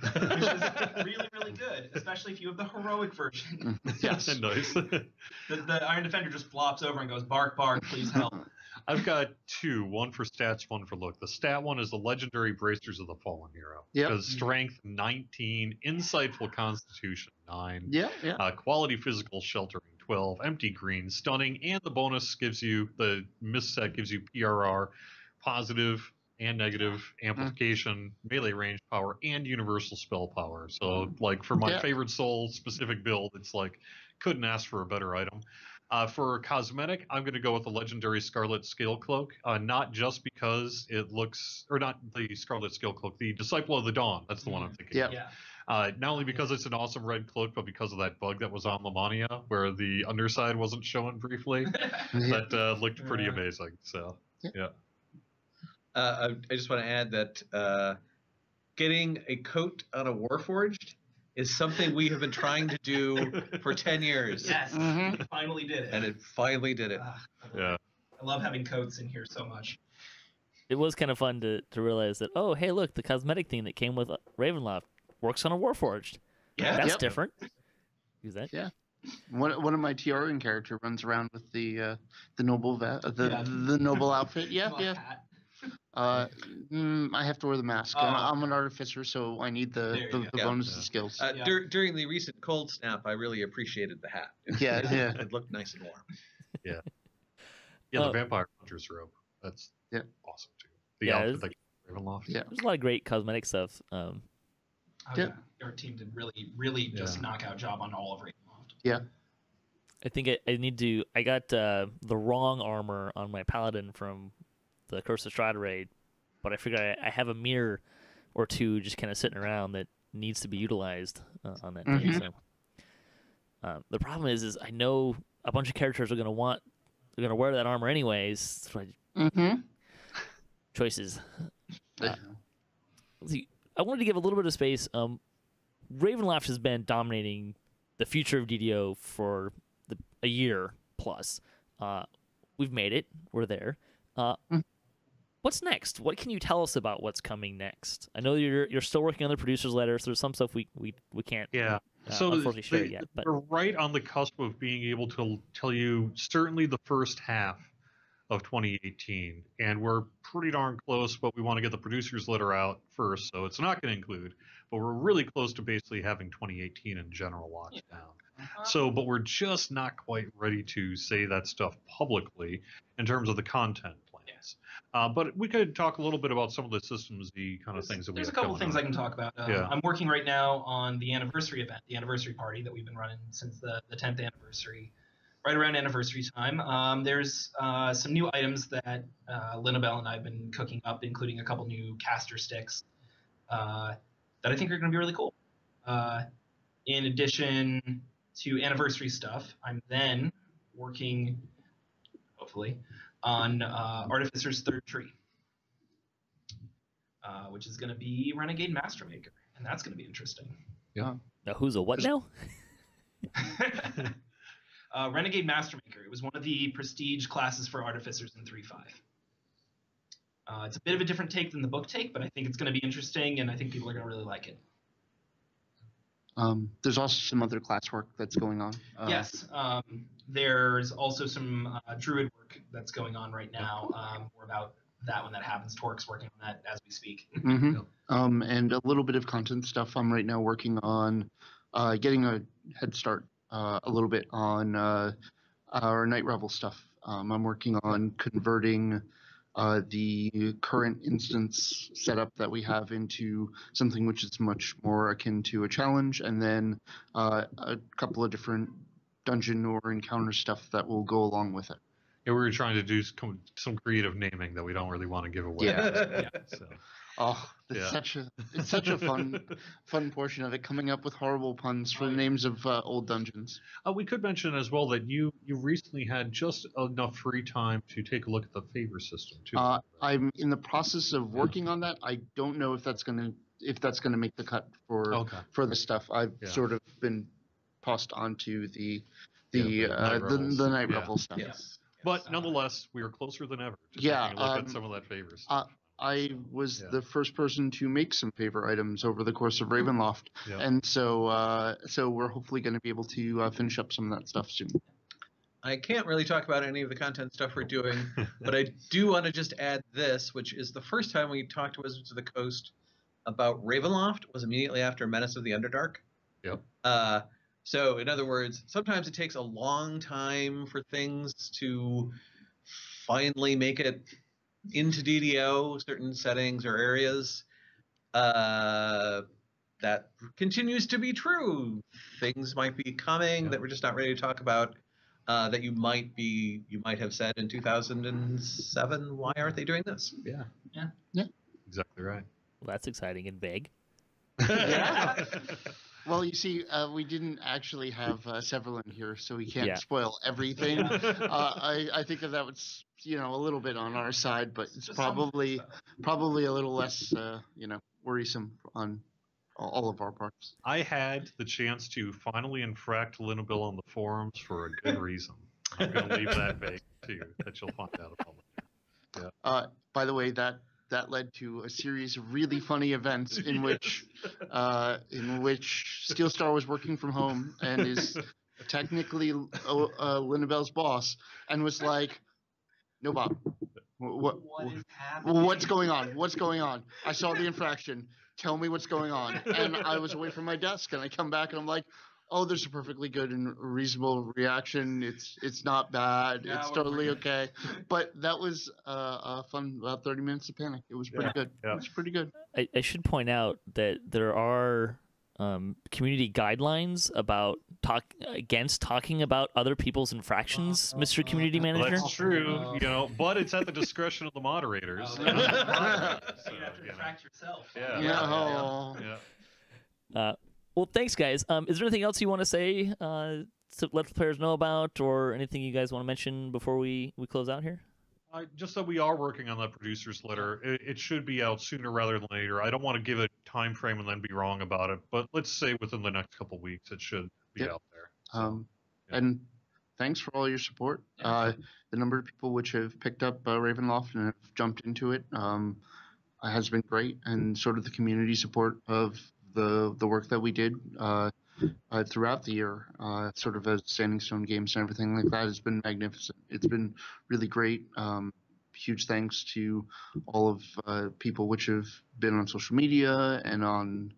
which is really, really good, especially if you have the heroic version. Yes. Nice. The Iron Defender just flops over and goes, bark, bark, please help. I've got two, one for stats, one for look. The stat one is the legendary Bracers of the Fallen Hero. Because strength 19, insightful constitution 9, quality physical sheltering 12, empty green, stunning, and the bonus gives you, the miss set gives you PRR, positive and negative amplification, melee range power, and universal spell power. So, for my favorite soul specific build, it's couldn't ask for a better item. For cosmetic, I'm going to go with the legendary Scarlet Scale Cloak, not just because it looks, or not the Scarlet Scale Cloak, the Disciple of the Dawn. That's the one I'm thinking of. Not only because it's an awesome red cloak, but because of that bug that was on Lamania, where the underside wasn't showing briefly. That looked pretty amazing. So, I just want to add that getting a coat on a Warforged is something we have been trying to do for 10 years. Yes, we finally did it. And it finally did it. Yeah. I love having coats in here so much. It was kind of fun to realize that, oh, hey, look, the cosmetic thing that came with Ravenloft works on a Warforged. Yeah. That's different. Use that. Yeah. One of my TRing character runs around with the noble the noble outfit. Yeah, yeah. I have to wear the mask. I'm an artificer, so I need the bonus skills. During the recent cold snap, I really appreciated the hat. It looked nice and warm. Yeah. Yeah, the Vampire Hunter's robe. That's awesome too. The outfit that Ravenloft. Yeah, there's a lot of great cosmetic stuff. Our team did really just knockout job on all of Ravenloft. Yeah. I think I need to. I got the wrong armor on my paladin from the Curse of Strahd raid, but I figure I have a mirror or two just kind of sitting around that needs to be utilized on that thing. So the problem is I know a bunch of characters are going to wear that armor anyways. So choices. I wanted to give a little bit of space. Ravenloft has been dominating the future of DDO for a year plus. We've made it. We're there. What's next? What can you tell us about what's coming next? I know you're still working on the producer's letter, so there's some stuff we can't unfortunately share yet. But we're right on the cusp of being able to tell you certainly the first half of 2018, and we're pretty darn close, but we want to get the producer's letter out first, so it's not going to include, but we're really close to basically having 2018 in general locked down. But we're just not quite ready to say that stuff publicly in terms of the content plans. But we could talk a little bit about some of the systems, the kind of things that we have. There's a couple things I can talk about. I'm working right now on the anniversary event, the anniversary party that we've been running since the 10th anniversary. Right around anniversary time, there's some new items that Linabelle and I have been cooking up, including a couple new caster sticks that I think are going to be really cool. In addition to anniversary stuff, I'm then working, hopefully, on Artificer's Third Tree, which is going to be Renegade Master Maker, and that's going to be interesting. Yeah. Now, who's a what now? Renegade Mastermaker. It was one of the prestige classes for artificers in 3.5. It's a bit of a different take than the book take, but I think it's going to be interesting, and I think people are going to really like it. There's also some other class work that's going on. Yes. There's also some druid work that's going on right now. More about that when that happens. Torque's working on that as we speak. And a little bit of content stuff. I'm right now working on getting a head start a little bit on our Night Revel stuff. I'm working on converting the current instance setup that we have into something which is much more akin to a challenge, and then a couple of different dungeon or encounter stuff that will go along with it. Yeah, we were trying to do some creative naming that we don't really want to give away. So. Oh, it's such a fun portion of it, coming up with horrible puns for the names of old dungeons. We could mention as well that you recently had just enough free time to take a look at the favor system too. I'm in the process of working on that. I don't know if that's gonna make the cut for the stuff. I've sort of been tossed onto the Night Revel stuff. Yes. But nonetheless, we are closer than ever to taking a look at some of that favors. I was the first person to make some favor items over the course of Ravenloft, and so we're hopefully going to be able to finish up some of that stuff soon. I can't really talk about any of the content stuff we're doing, but I do want to just add this, which is the first time we talked to Wizards of the Coast about Ravenloft was immediately after Menace of the Underdark. Yep. So, in other words, sometimes it takes a long time for things to finally make it into DDO, certain settings or areas. That continues to be true. Things might be coming that we're just not ready to talk about. That you might have said in 2007, why aren't they doing this? Yeah. Yeah. Exactly right. Well, that's exciting and vague. Yeah. Well, you see, we didn't actually have Severlin here, so we can't spoil everything. I think that was, a little bit on our side, but it's probably a little less, worrisome on all of our parts. I had the chance to finally infract Linnabill on the forums for a good reason. I'm going to leave that vague too, that you'll find out about later. Yeah. By the way, that led to a series of really funny events in which Steelstar was working from home and is technically Linnabell's boss, and was like, "Nohbob, what's going on? What's going on? I saw the infraction. Tell me what's going on." And I was away from my desk, and I come back, and I'm like, "Oh, there's a perfectly good and reasonable reaction. It's not bad. Yeah, it's totally okay." But that was a fun about 30 minutes of panic. It was pretty good. Yeah. It was pretty good. I should point out that there are community guidelines about against talking about other people's infractions, Mr. Community Manager. That's true, but it's at the discretion of the moderators. So you have to infract yourself. Well, thanks, guys. Is there anything else you want to say to let the players know about, or anything you guys want to mention before we close out here? Just that we are working on that producer's letter. It should be out sooner rather than later. I don't want to give a time frame and then be wrong about it, but let's say within the next couple of weeks it should be out there. So, and thanks for all your support. The number of people which have picked up Ravenloft and have jumped into it has been great, and sort of the community support of the work that we did throughout the year, sort of as Standing Stone Games and everything like that, has been magnificent. It's been really great. Huge thanks to all of people which have been on social media and on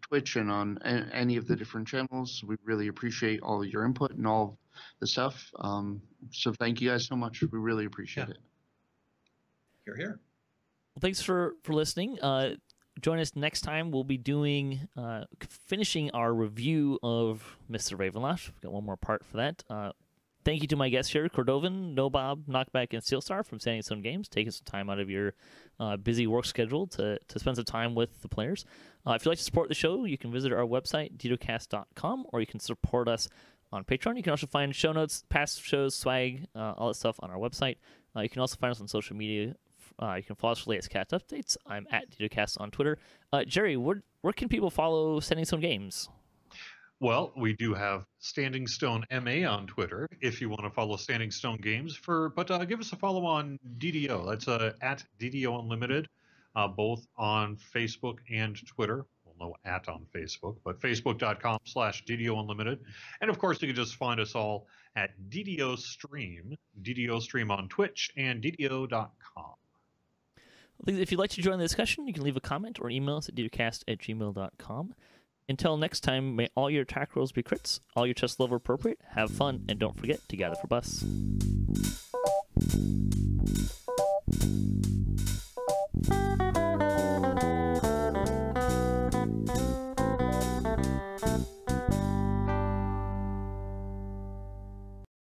Twitch and on any of the different channels. We really appreciate all of your input and all of the stuff. So thank you guys so much. We really appreciate it. Hear, hear. Well, thanks for listening. Join us next time. We'll be doing finishing our review of Mr. Ravenloft. We've got one more part for that. Thank you to my guests here, Cordovan, Nohbob, Knockback, and Steelstar from Standing Stone Games, taking some time out of your busy work schedule to spend some time with the players. If you'd like to support the show, you can visit our website, DDOCast.com, or you can support us on Patreon. You can also find show notes, past shows, swag, all that stuff on our website. You can also find us on social media. You can follow us for latest cast updates. I'm at DDOCast on Twitter. Jerry, where can people follow Standing Stone Games? Well, we do have Standing Stone MA on Twitter if you want to follow Standing Stone Games. But give us a follow on DDO. That's at DDO Unlimited, both on Facebook and Twitter. Well, no at on Facebook, but facebook.com/DDO Unlimited. And of course, you can just find us all at DDO Stream on Twitch, and DDO.com. If you'd like to join the discussion, you can leave a comment or email us at DDOcast@gmail.com. Until next time, may all your attack rolls be crits, all your chest level appropriate, have fun, and don't forget to gather for bus.